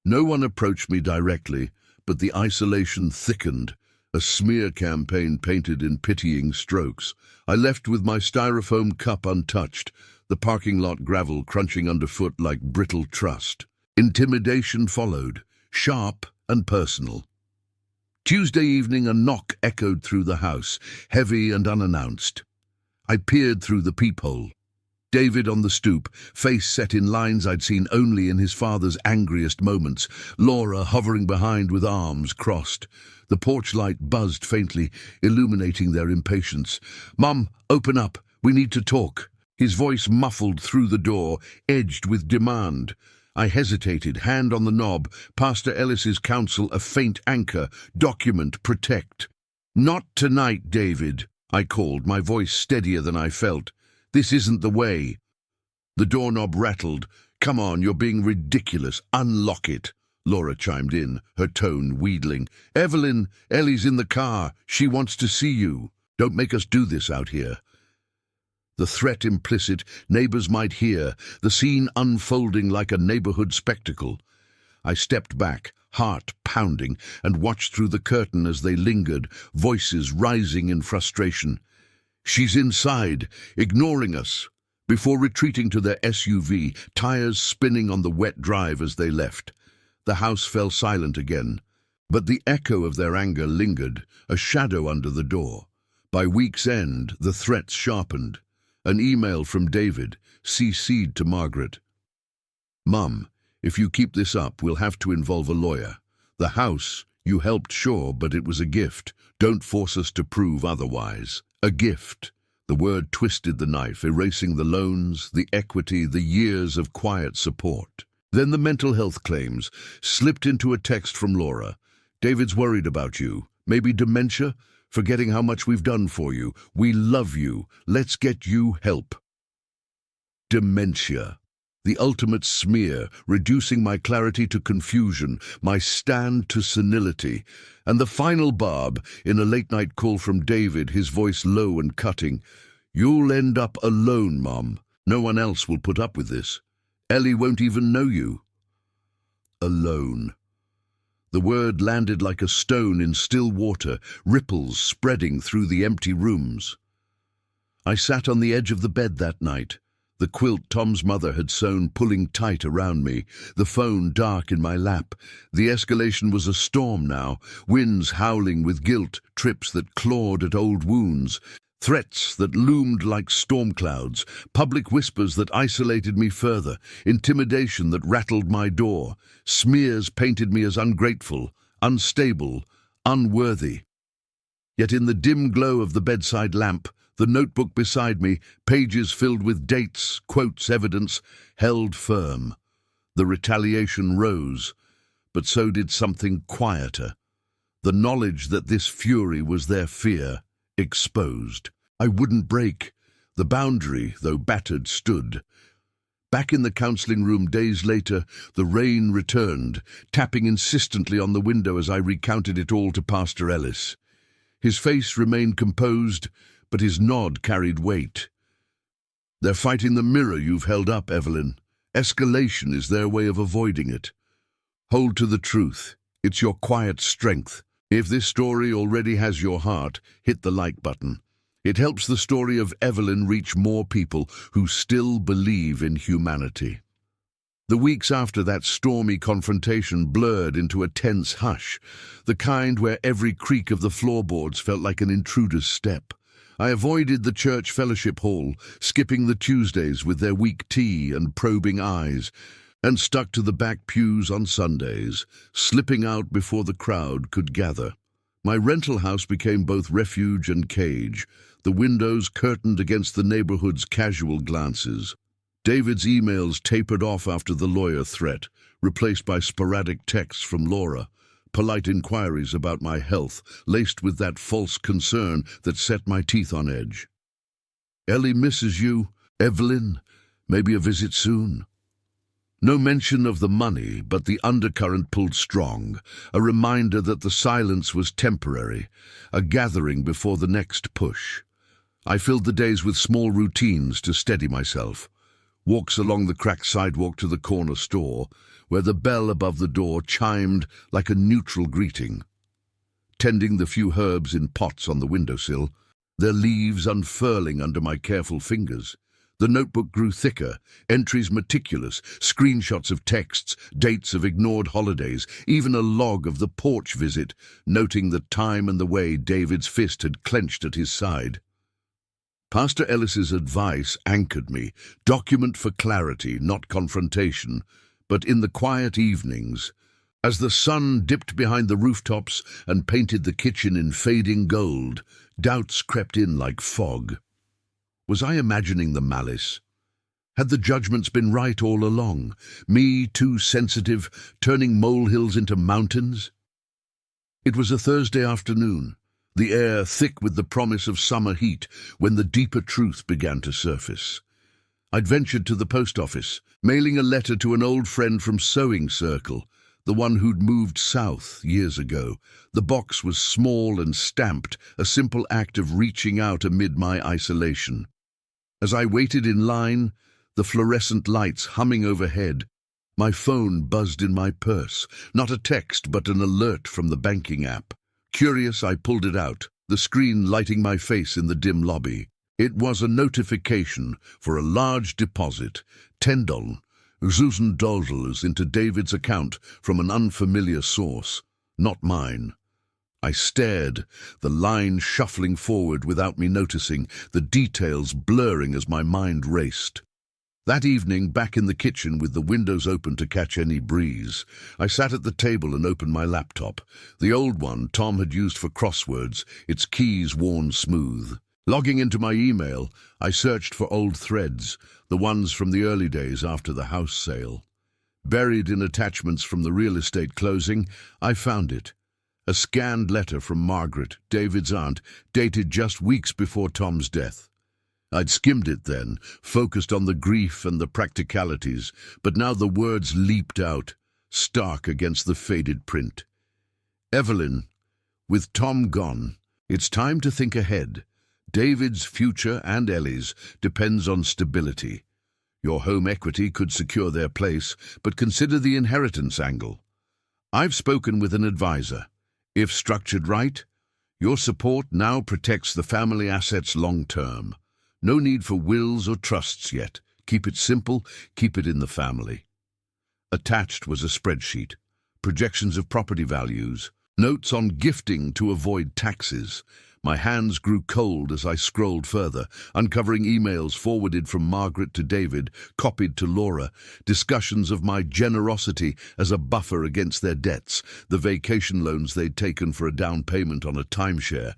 No one approached me directly, but the isolation thickened, a smear campaign painted in pitying strokes. I left with my styrofoam cup untouched, the parking lot gravel crunching underfoot like brittle trust. Intimidation followed, sharp and personal. Tuesday evening, a knock echoed through the house, heavy and unannounced. I peered through the peephole. David on the stoop, face set in lines I'd seen only in his father's angriest moments, Laura hovering behind with arms crossed. The porch light buzzed faintly, illuminating their impatience. "Mum, open up. We need to talk." His voice muffled through the door, edged with demand. I hesitated, hand on the knob, Pastor Ellis's counsel a faint anchor, document, protect. "Not tonight, David," I called, my voice steadier than I felt. "This isn't the way." The doorknob rattled. "Come on, you're being ridiculous. Unlock it." Laura chimed in, her tone wheedling. "Evelyn, Ellie's in the car. She wants to see you. Don't make us do this out here." The threat implicit, neighbors might hear, the scene unfolding like a neighborhood spectacle. I stepped back, heart pounding, and watched through the curtain as they lingered, voices rising in frustration. "She's inside, ignoring us," before retreating to their SUV, tires spinning on the wet drive as they left. The house fell silent again, but the echo of their anger lingered, a shadow under the door. By week's end, the threats sharpened. An email from David, CC'd to Margaret. "Mum, if you keep this up, we'll have to involve a lawyer. The house, you helped, sure, but it was a gift. Don't force us to prove otherwise." A gift. The word twisted the knife, erasing the loans, the equity, the years of quiet support. Then the mental health claims, slipped into a text from Laura. "David's worried about you. Maybe dementia? forgetting how much we've done for you. We love you. Let's get you help. Dementia. The ultimate smear, reducing my clarity to confusion, my stand to senility. And the final barb, in a late-night call from David, his voice low and cutting. You'll end up alone, Mom. No one else will put up with this. Ellie won't even know you. Alone. The word landed like a stone in still water, ripples spreading through the empty rooms. I sat on the edge of the bed that night, the quilt Tom's mother had sewn pulling tight around me, the phone dark in my lap. The escalation was a storm now, winds howling with guilt, trips that clawed at old wounds, threats that loomed like storm clouds, public whispers that isolated me further, intimidation that rattled my door, smears painted me as ungrateful, unstable, unworthy. Yet in the dim glow of the bedside lamp, the notebook beside me, pages filled with dates, quotes, evidence, held firm. The retaliation rose, but so did something quieter. The knowledge that this fury was their fear, exposed. I wouldn't break. The boundary, though battered, stood. Back in the counselling room days later, the rain returned, tapping insistently on the window as I recounted it all to Pastor Ellis. His face remained composed, but his nod carried weight. They're fighting the mirror you've held up, Evelyn. Escalation is their way of avoiding it. Hold to the truth. It's your quiet strength. If this story already has your heart, hit the like button. It helps the story of Evelyn reach more people who still believe in humanity. The weeks after that stormy confrontation blurred into a tense hush, the kind where every creak of the floorboards felt like an intruder's step. I avoided the church fellowship hall, skipping the Tuesdays with their weak tea and probing eyes, and stuck to the back pews on Sundays, slipping out before the crowd could gather. My rental house became both refuge and cage, the windows curtained against the neighborhood's casual glances. David's emails tapered off after the lawyer threat, replaced by sporadic texts from Laura, polite inquiries about my health, laced with that false concern that set my teeth on edge. Ellie misses you. Evelyn, maybe a visit soon. No mention of the money, but the undercurrent pulled strong, a reminder that the silence was temporary, a gathering before the next push. I filled the days with small routines to steady myself. Walks along the cracked sidewalk to the corner store, where the bell above the door chimed like a neutral greeting. Tending the few herbs in pots on the windowsill, their leaves unfurling under my careful fingers. The notebook grew thicker, entries meticulous, screenshots of texts, dates of ignored holidays, even a log of the porch visit, noting the time and the way David's fist had clenched at his side. Pastor Ellis's advice anchored me, document for clarity, not confrontation, but in the quiet evenings, as the sun dipped behind the rooftops and painted the kitchen in fading gold, doubts crept in like fog. Was I imagining the malice? Had the judgments been right all along? Me, too sensitive, turning molehills into mountains? It was a Thursday afternoon, the air thick with the promise of summer heat, when the deeper truth began to surface. I'd ventured to the post office, mailing a letter to an old friend from Sewing Circle, the one who'd moved south years ago. The box was small and stamped, a simple act of reaching out amid my isolation. As I waited in line, the fluorescent lights humming overhead, my phone buzzed in my purse, not a text but an alert from the banking app. Curious, I pulled it out, the screen lighting my face in the dim lobby. It was a notification for a large deposit, $10,000 into David's account from an unfamiliar source, not mine. I stared, the line shuffling forward without me noticing, the details blurring as my mind raced. That evening, back in the kitchen with the windows open to catch any breeze, I sat at the table and opened my laptop, the old one Tom had used for crosswords, its keys worn smooth. Logging into my email, I searched for old threads, the ones from the early days after the house sale. Buried in attachments from the real estate closing, I found it. A scanned letter from Margaret, David's aunt, dated just weeks before Tom's death. I'd skimmed it then, focused on the grief and the practicalities, but now the words leaped out, stark against the faded print. Evelyn, with Tom gone, it's time to think ahead. David's future and Ellie's depends on stability. Your home equity could secure their place, but consider the inheritance angle. I've spoken with an advisor. If structured right, your support now protects the family assets long term. No need for wills or trusts yet. Keep it simple, keep it in the family. Attached was a spreadsheet, projections of property values, notes on gifting to avoid taxes. My hands grew cold as I scrolled further, uncovering emails forwarded from Margaret to David, copied to Laura, discussions of my generosity as a buffer against their debts, the vacation loans they'd taken for a down payment on a timeshare,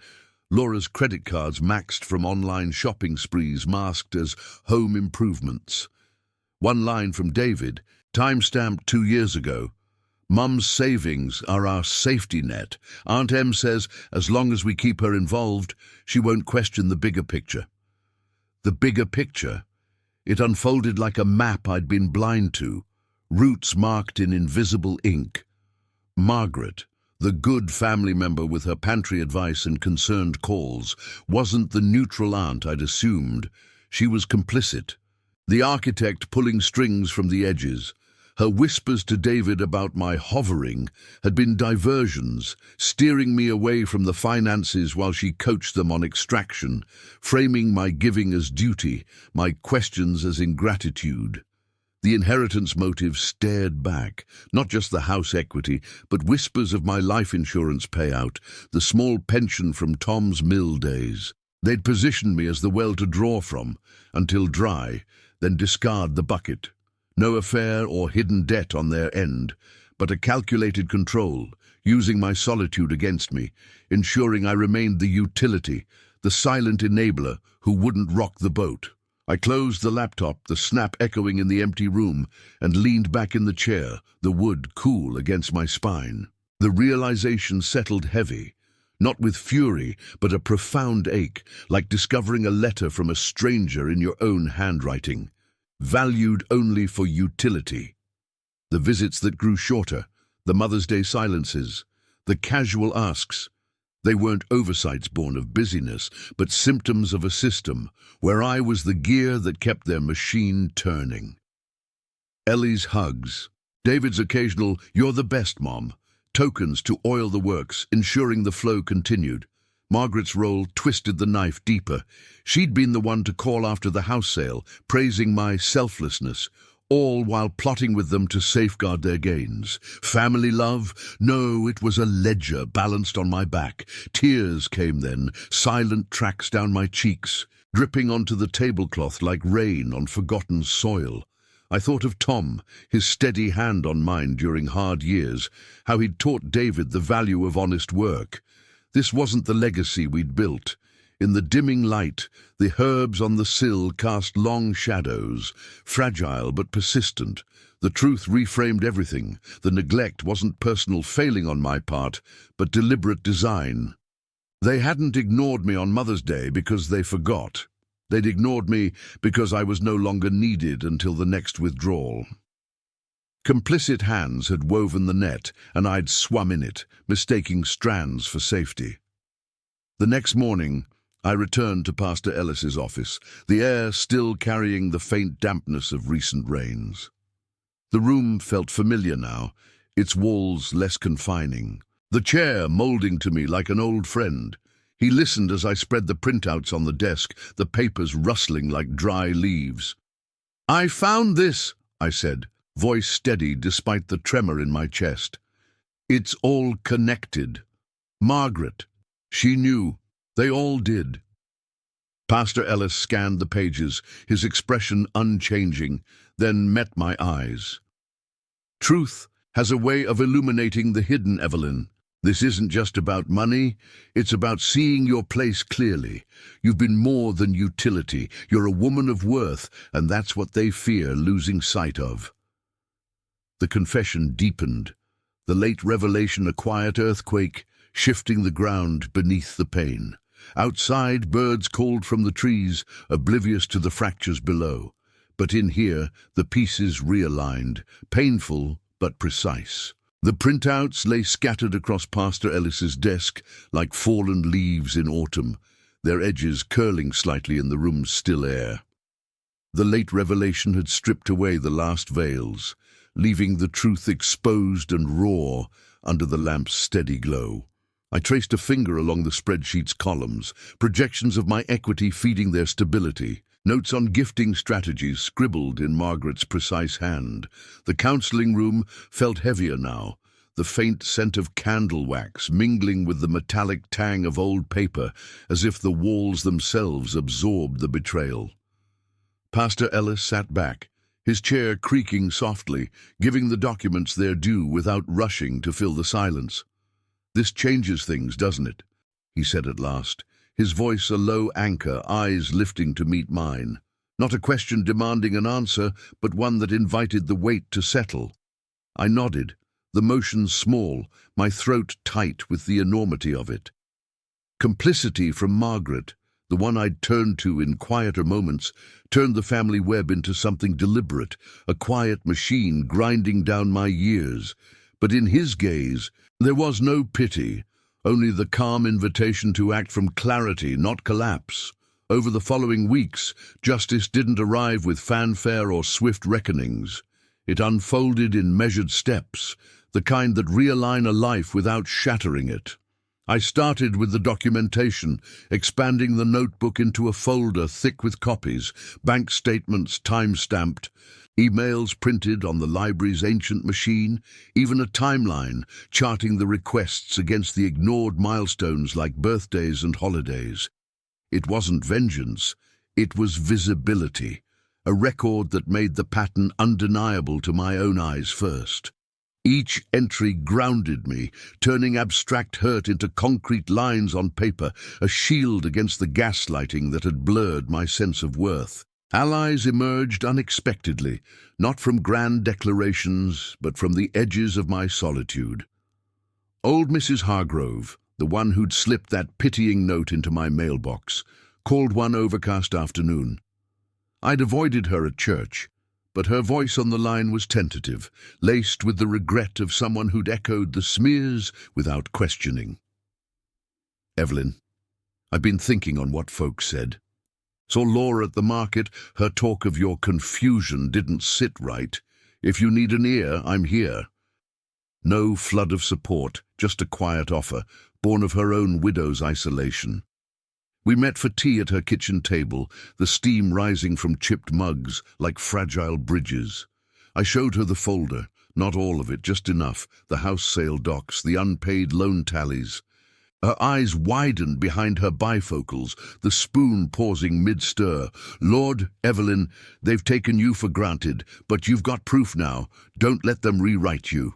Laura's credit cards maxed from online shopping sprees masked as home improvements. One line from David, timestamped 2 years ago. Mum's savings are our safety net. Aunt Em says as long as we keep her involved, she won't question the bigger picture. The bigger picture? It unfolded like a map I'd been blind to, routes marked in invisible ink. Margaret, the good family member with her pantry advice and concerned calls, wasn't the neutral aunt I'd assumed. She was complicit. The architect pulling strings from the edges. Her whispers to David about my hovering had been diversions, steering me away from the finances while she coached them on extraction, framing my giving as duty, my questions as ingratitude. The inheritance motive stared back, not just the house equity, but whispers of my life insurance payout, the small pension from Tom's mill days. They'd positioned me as the well to draw from, until dry, then discard the bucket. No affair or hidden debt on their end, but a calculated control, using my solitude against me, ensuring I remained the utility, the silent enabler who wouldn't rock the boat. I closed the laptop, the snap echoing in the empty room, and leaned back in the chair, the wood cool against my spine. The realization settled heavy, not with fury, but a profound ache, like discovering a letter from a stranger in your own handwriting. Valued only for utility. The visits that grew shorter, the Mother's Day silences, the casual asks, they weren't oversights born of busyness, but symptoms of a system where I was the gear that kept their machine turning. Ellie's hugs, David's occasional, "You're the best, Mom," tokens to oil the works, ensuring the flow continued. Margaret's role twisted the knife deeper. She'd been the one to call after the house sale, praising my selflessness, all while plotting with them to safeguard their gains. Family love? No, it was a ledger balanced on my back. Tears came then, silent tracks down my cheeks, dripping onto the tablecloth like rain on forgotten soil. I thought of Tom, his steady hand on mine during hard years, how he'd taught David the value of honest work. This wasn't the legacy we'd built. In the dimming light, the herbs on the sill cast long shadows, fragile but persistent. The truth reframed everything. The neglect wasn't personal failing on my part, but deliberate design. They hadn't ignored me on Mother's Day because they forgot. They'd ignored me because I was no longer needed until the next withdrawal. Complicit hands had woven the net, and I'd swum in it, mistaking strands for safety. The next morning, I returned to Pastor Ellis's office, the air still carrying the faint dampness of recent rains. The room felt familiar now, its walls less confining. The chair molding to me like an old friend. He listened as I spread the printouts on the desk, the papers rustling like dry leaves. "I found this," I said, voice steady despite the tremor in my chest. "It's all connected. Margaret. She knew. They all did." Pastor Ellis scanned the pages, his expression unchanging, then met my eyes. "Truth has a way of illuminating the hidden, Evelyn. This isn't just about money, it's about seeing your place clearly. You've been more than utility. You're a woman of worth, and that's what they fear losing sight of." The confession deepened, the late revelation a quiet earthquake, shifting the ground beneath the pain. Outside, birds called from the trees, oblivious to the fractures below. But in here, the pieces realigned, painful but precise. The printouts lay scattered across Pastor Ellis's desk like fallen leaves in autumn, their edges curling slightly in the room's still air. The late revelation had stripped away the last veils, leaving the truth exposed and raw under the lamp's steady glow. I traced a finger along the spreadsheet's columns, projections of my equity feeding their stability, notes on gifting strategies scribbled in Margaret's precise hand. The counseling room felt heavier now, the faint scent of candle wax mingling with the metallic tang of old paper, as if the walls themselves absorbed the betrayal. Pastor Ellis sat back, his chair creaking softly, giving the documents their due without rushing to fill the silence. "This changes things, doesn't it?" he said at last, his voice a low anchor, eyes lifting to meet mine. Not a question demanding an answer, but one that invited the weight to settle. I nodded, the motion small, my throat tight with the enormity of it. Complicity from Margaret, the one I'd turned to in quieter moments, turned the family web into something deliberate, a quiet machine grinding down my years. But in his gaze, there was no pity, only the calm invitation to act from clarity, not collapse. Over the following weeks, justice didn't arrive with fanfare or swift reckonings. It unfolded in measured steps, the kind that realign a life without shattering it. I started with the documentation, expanding the notebook into a folder thick with copies, bank statements time-stamped, emails printed on the library's ancient machine, even a timeline charting the requests against the ignored milestones like birthdays and holidays. It wasn't vengeance, it was visibility, a record that made the pattern undeniable to my own eyes first. Each entry grounded me, turning abstract hurt into concrete lines on paper, a shield against the gaslighting that had blurred my sense of worth. Allies emerged unexpectedly, not from grand declarations, but from the edges of my solitude. Old Mrs. Hargrove, the one who'd slipped that pitying note into my mailbox, called one overcast afternoon. I'd avoided her at church, but her voice on the line was tentative, laced with the regret of someone who'd echoed the smears without questioning. "Evelyn, I've been thinking on what folks said. Saw Laura at the market, her talk of your confusion didn't sit right. If you need an ear, I'm here." No flood of support, just a quiet offer, born of her own widow's isolation. We met for tea at her kitchen table, the steam rising from chipped mugs like fragile bridges. I showed her the folder, not all of it, just enough, the house sale docs, the unpaid loan tallies. Her eyes widened behind her bifocals, the spoon pausing mid-stir. "Lord, Evelyn, they've taken you for granted, but you've got proof now. Don't let them rewrite you."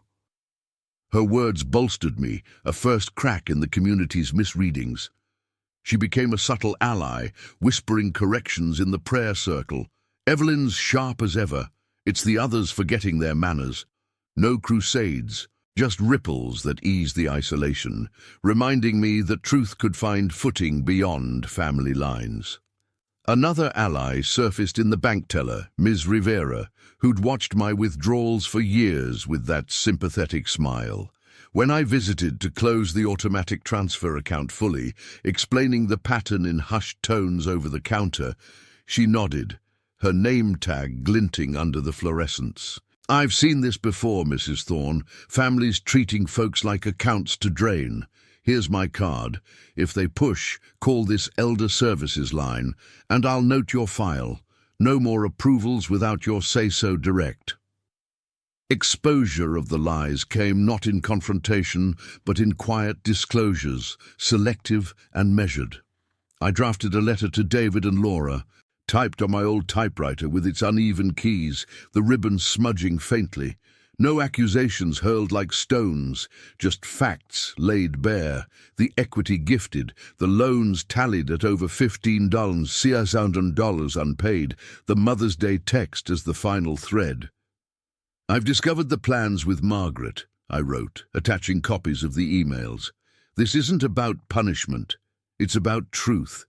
Her words bolstered me, a first crack in the community's misreadings. She became a subtle ally, whispering corrections in the prayer circle. "Evelyn's sharp as ever. It's the others forgetting their manners." No crusades, just ripples that eased the isolation, reminding me that truth could find footing beyond family lines. Another ally surfaced in the bank teller, Ms. Rivera, who'd watched my withdrawals for years with that sympathetic smile. When I visited to close the automatic transfer account fully, explaining the pattern in hushed tones over the counter, she nodded, her name tag glinting under the fluorescence. "I've seen this before, Mrs. Thorne, families treating folks like accounts to drain. Here's my card. If they push, call this Elder Services line, and I'll note your file. No more approvals without your say-so direct." Exposure of the lies came not in confrontation, but in quiet disclosures, selective and measured. I drafted a letter to David and Laura, typed on my old typewriter with its uneven keys, the ribbon smudging faintly. No accusations hurled like stones, just facts laid bare, the equity gifted, the loans tallied at over $15,000 unpaid, the Mother's Day text as the final thread. "I've discovered the plans with Margaret," I wrote, attaching copies of the emails. This isn't about punishment. It's about truth.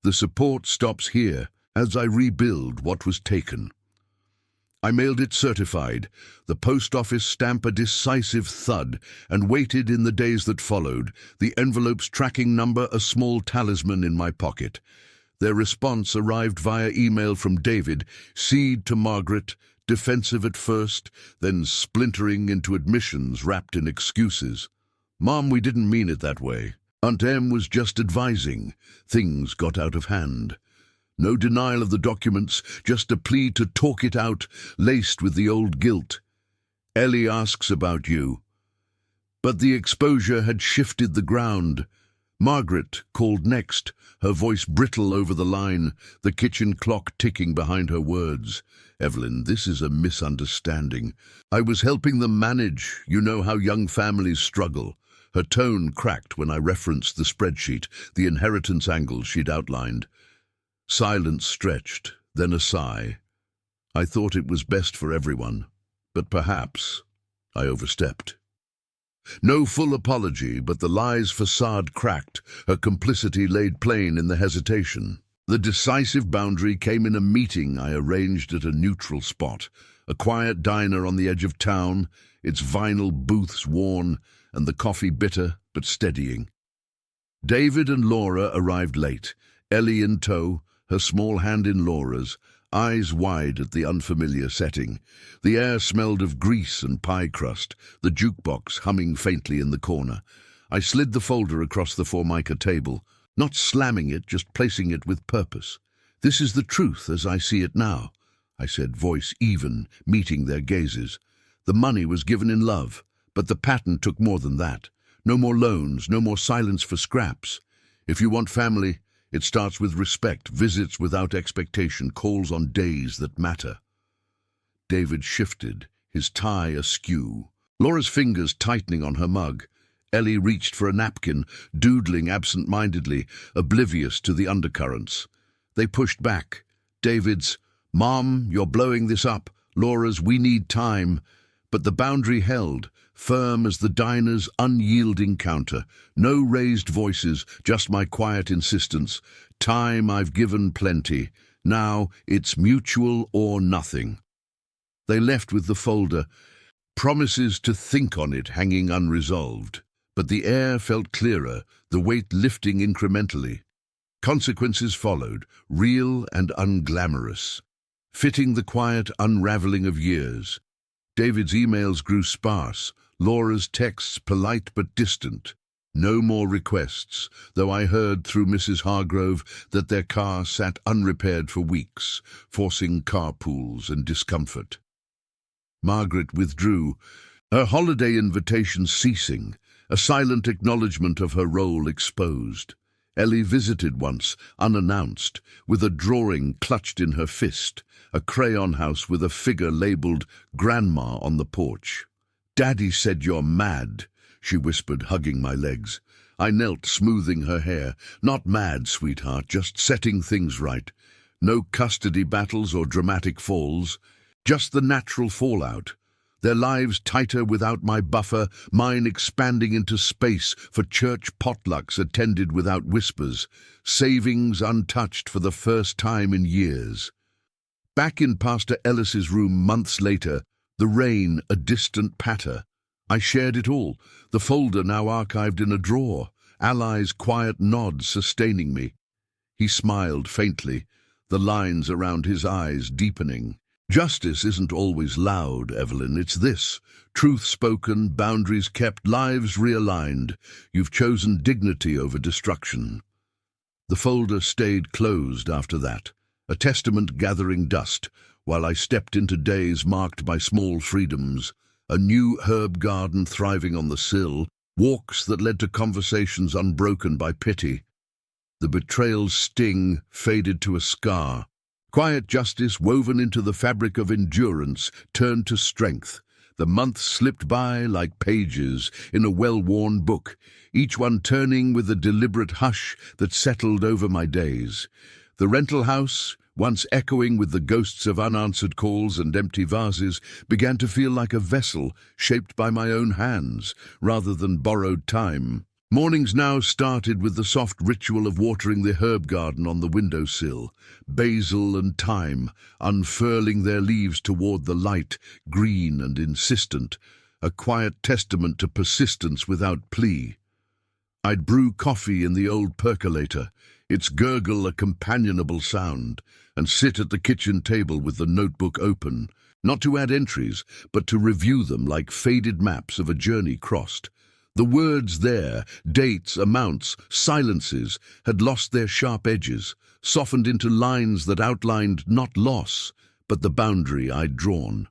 The support stops here as I rebuild what was taken. I mailed it certified, the post office stamp a decisive thud, and waited in the days that followed, the envelope's tracking number a small talisman in my pocket. Their response arrived via email from David, seed to Margaret, defensive at first, then splintering into admissions wrapped in excuses. "Mom, we didn't mean it that way. Aunt Em was just advising. Things got out of hand." No denial of the documents, just a plea to talk it out, laced with the old guilt. "Ellie asks about you." But the exposure had shifted the ground. Margaret called next, her voice brittle over the line, the kitchen clock ticking behind her words. "Evelyn, this is a misunderstanding. I was helping them manage. You know how young families struggle." Her tone cracked when I referenced the spreadsheet, the inheritance angles she'd outlined. Silence stretched, then a sigh. I thought it was best for everyone, but perhaps I overstepped. No full apology, but the lie's facade cracked, her complicity laid plain in the hesitation. The decisive boundary came in a meeting I arranged at a neutral spot, a quiet diner on the edge of town, its vinyl booths worn, and the coffee bitter but steadying. David and Laura arrived late, Ellie in tow, her small hand in Laura's, eyes wide at the unfamiliar setting. The air smelled of grease and pie crust, the jukebox humming faintly in the corner. I slid the folder across the Formica table, not slamming it, just placing it with purpose. "This is the truth as I see it now," I said, voice even, meeting their gazes. "The money was given in love, but the pattern took more than that. No more loans, no more silence for scraps. If you want family, it starts with respect, visits without expectation, calls on days that matter." David shifted, his tie askew. Laura's fingers tightening on her mug. Ellie reached for a napkin, doodling absent-mindedly, oblivious to the undercurrents. They pushed back. David's, "Mom, you're blowing this up." Laura's, "We need time." But the boundary held, firm as the diner's unyielding counter. No raised voices, just my quiet insistence. "Time, I've given plenty. Now it's mutual or nothing." They left with the folder, promises to think on it hanging unresolved. But the air felt clearer, the weight lifting incrementally. Consequences followed, real and unglamorous, fitting the quiet unraveling of years. David's emails grew sparse, Laura's texts polite but distant. No more requests, though I heard through Mrs. Hargrove that their car sat unrepaired for weeks, forcing carpools and discomfort. Margaret withdrew, her holiday invitation ceasing, a silent acknowledgement of her role exposed. Ellie visited once, unannounced, with a drawing clutched in her fist, a crayon house with a figure labelled Grandma on the porch. "Daddy said you're mad," she whispered, hugging my legs. I knelt, smoothing her hair. "Not mad, sweetheart, just setting things right. No custody battles or dramatic falls, just the natural fallout. Their lives tighter without my buffer, mine expanding into space for church potlucks attended without whispers, savings untouched for the first time in years." Back in Pastor Ellis's room months later, the rain a distant patter. I shared it all, the folder now archived in a drawer, Ally's quiet nod sustaining me. He smiled faintly, the lines around his eyes deepening. "Justice isn't always loud, Evelyn, it's this. Truth spoken, boundaries kept, lives realigned. You've chosen dignity over destruction." The folder stayed closed after that, a testament gathering dust, while I stepped into days marked by small freedoms, a new herb garden thriving on the sill, walks that led to conversations unbroken by pity. The betrayal's sting faded to a scar. Quiet justice woven into the fabric of endurance turned to strength. The months slipped by like pages in a well-worn book, each one turning with a deliberate hush that settled over my days. The rental house, once echoing with the ghosts of unanswered calls and empty vases, began to feel like a vessel shaped by my own hands rather than borrowed time. Mornings now started with the soft ritual of watering the herb garden on the windowsill, basil and thyme unfurling their leaves toward the light, green and insistent, a quiet testament to persistence without plea. I'd brew coffee in the old percolator, its gurgle a companionable sound, and sit at the kitchen table with the notebook open, not to add entries, but to review them like faded maps of a journey crossed. The words there, dates, amounts, silences, had lost their sharp edges, softened into lines that outlined not loss, but the boundary I'd drawn.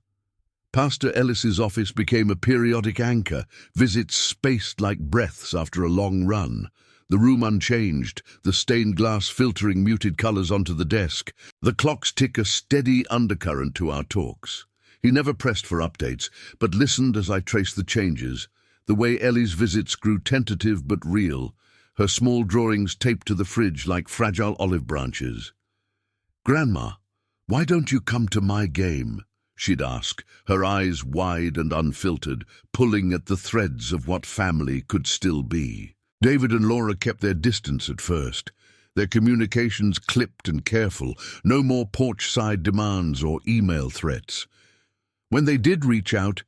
Pastor Ellis's office became a periodic anchor, visits spaced like breaths after a long run. The room unchanged, the stained glass filtering muted colors onto the desk, the clock's tick a steady undercurrent to our talks. He never pressed for updates, but listened as I traced the changes. The way Ellie's visits grew tentative but real, her small drawings taped to the fridge like fragile olive branches. "Grandma, why don't you come to my game?" she'd ask, her eyes wide and unfiltered, pulling at the threads of what family could still be. David and Laura kept their distance at first, their communications clipped and careful, no more porch-side demands or email threats. When they did reach out,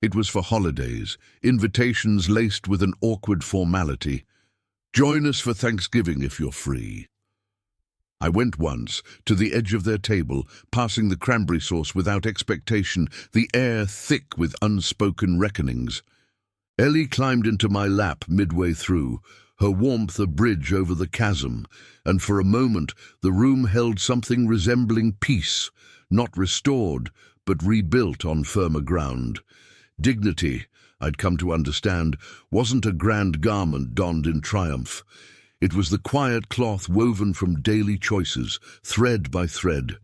it was for holidays, invitations laced with an awkward formality. "Join us for Thanksgiving if you're free." I went once, to the edge of their table, passing the cranberry sauce without expectation, the air thick with unspoken reckonings. Ellie climbed into my lap midway through, her warmth a bridge over the chasm, and for a moment the room held something resembling peace, not restored, but rebuilt on firmer ground. Dignity, I'd come to understand, wasn't a grand garment donned in triumph. It was the quiet cloth woven from daily choices, thread by thread.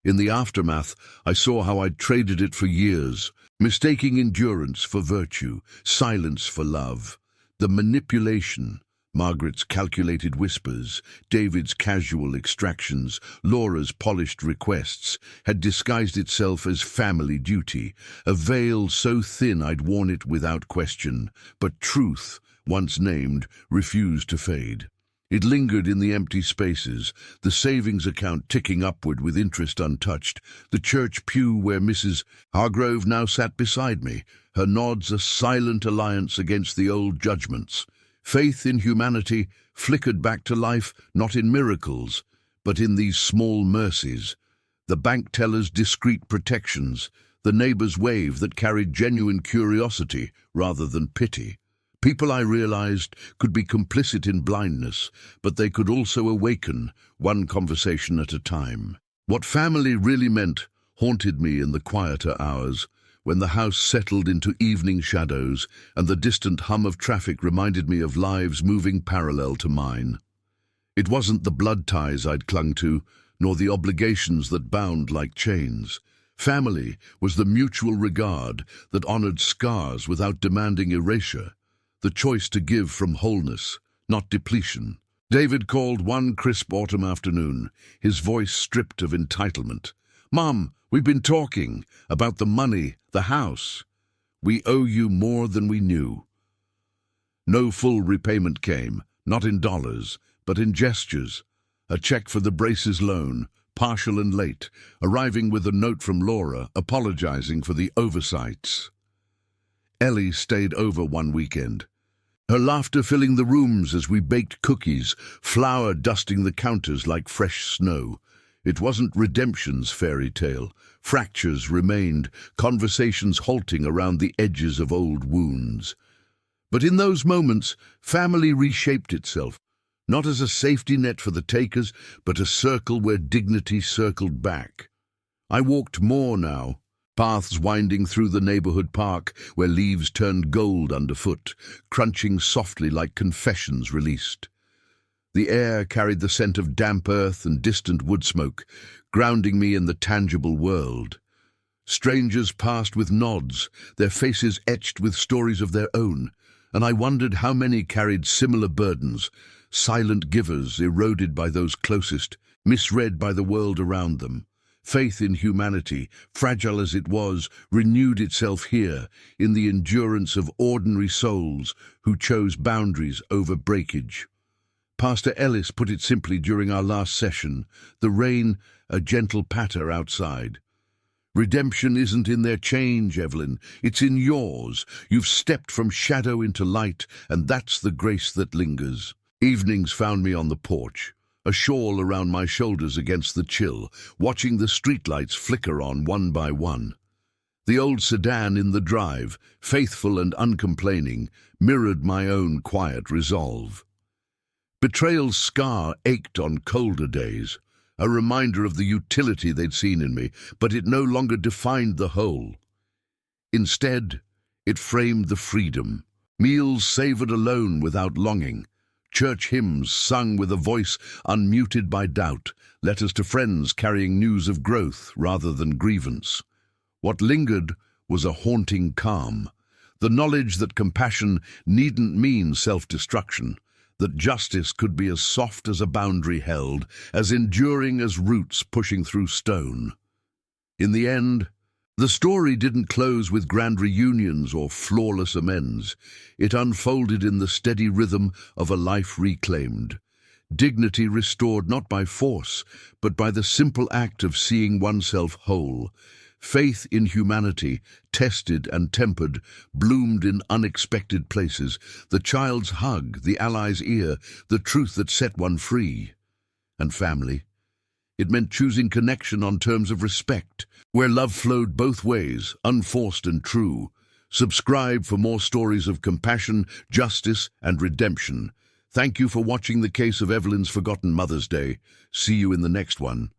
In the aftermath, I saw how I'd traded it for years, mistaking endurance for virtue, silence for love. The manipulation, Margaret's calculated whispers, David's casual extractions, Laura's polished requests, had disguised itself as family duty, a veil so thin I'd worn it without question. But truth, once named, refused to fade. It lingered in the empty spaces, the savings account ticking upward with interest untouched, the church pew where Mrs. Hargrove now sat beside me, her nods a silent alliance against the old judgments. Faith in humanity flickered back to life, not in miracles, but in these small mercies. The bank teller's discreet protections, the neighbor's wave that carried genuine curiosity rather than pity. People, I realized, could be complicit in blindness, but they could also awaken, one conversation at a time. What family really meant haunted me in the quieter hours, when the house settled into evening shadows and the distant hum of traffic reminded me of lives moving parallel to mine. It wasn't the blood ties I'd clung to, nor the obligations that bound like chains. Family was the mutual regard that honored scars without demanding erasure, the choice to give from wholeness, not depletion. David called one crisp autumn afternoon, his voice stripped of entitlement. "Mom, we've been talking about the money, the house. We owe you more than we knew." No full repayment came, not in dollars, but in gestures. A check for the braces loan, partial and late, arriving with a note from Laura apologizing for the oversights. Ellie stayed over one weekend, her laughter filling the rooms as we baked cookies, flour dusting the counters like fresh snow. It wasn't redemption's fairy tale. Fractures remained, conversations halting around the edges of old wounds. But in those moments, family reshaped itself, not as a safety net for the takers, but a circle where dignity circled back. I walked more now, paths winding through the neighborhood park where leaves turned gold underfoot, crunching softly like confessions released. The air carried the scent of damp earth and distant wood smoke, grounding me in the tangible world. Strangers passed with nods, their faces etched with stories of their own, and I wondered how many carried similar burdens, silent givers eroded by those closest, misread by the world around them. Faith in humanity, fragile as it was, renewed itself here in the endurance of ordinary souls who chose boundaries over breakage. Pastor Ellis put it simply during our last session, the rain, a gentle patter outside. Redemption isn't in their change, Evelyn. It's in yours. You've stepped from shadow into light, and that's the grace that lingers. Evenings found me on the porch, a shawl around my shoulders against the chill, watching the streetlights flicker on one by one. The old sedan in the drive, faithful and uncomplaining, mirrored my own quiet resolve. Betrayal's scar ached on colder days, a reminder of the utility they'd seen in me, but it no longer defined the whole. Instead, it framed the freedom. Meals savored alone without longing, church hymns sung with a voice unmuted by doubt, letters to friends carrying news of growth rather than grievance. What lingered was a haunting calm, the knowledge that compassion needn't mean self-destruction, that justice could be as soft as a boundary held, as enduring as roots pushing through stone. In the end, the story didn't close with grand reunions or flawless amends. It unfolded in the steady rhythm of a life reclaimed. Dignity restored not by force, but by the simple act of seeing oneself whole. Faith in humanity, tested and tempered, bloomed in unexpected places. The child's hug, the ally's ear, the truth that set one free. And family. It meant choosing connection on terms of respect, where love flowed both ways, unforced and true. Subscribe for more stories of compassion, justice, and redemption. Thank you for watching the case of Evelyn's Forgotten Mother's Day. See you in the next one.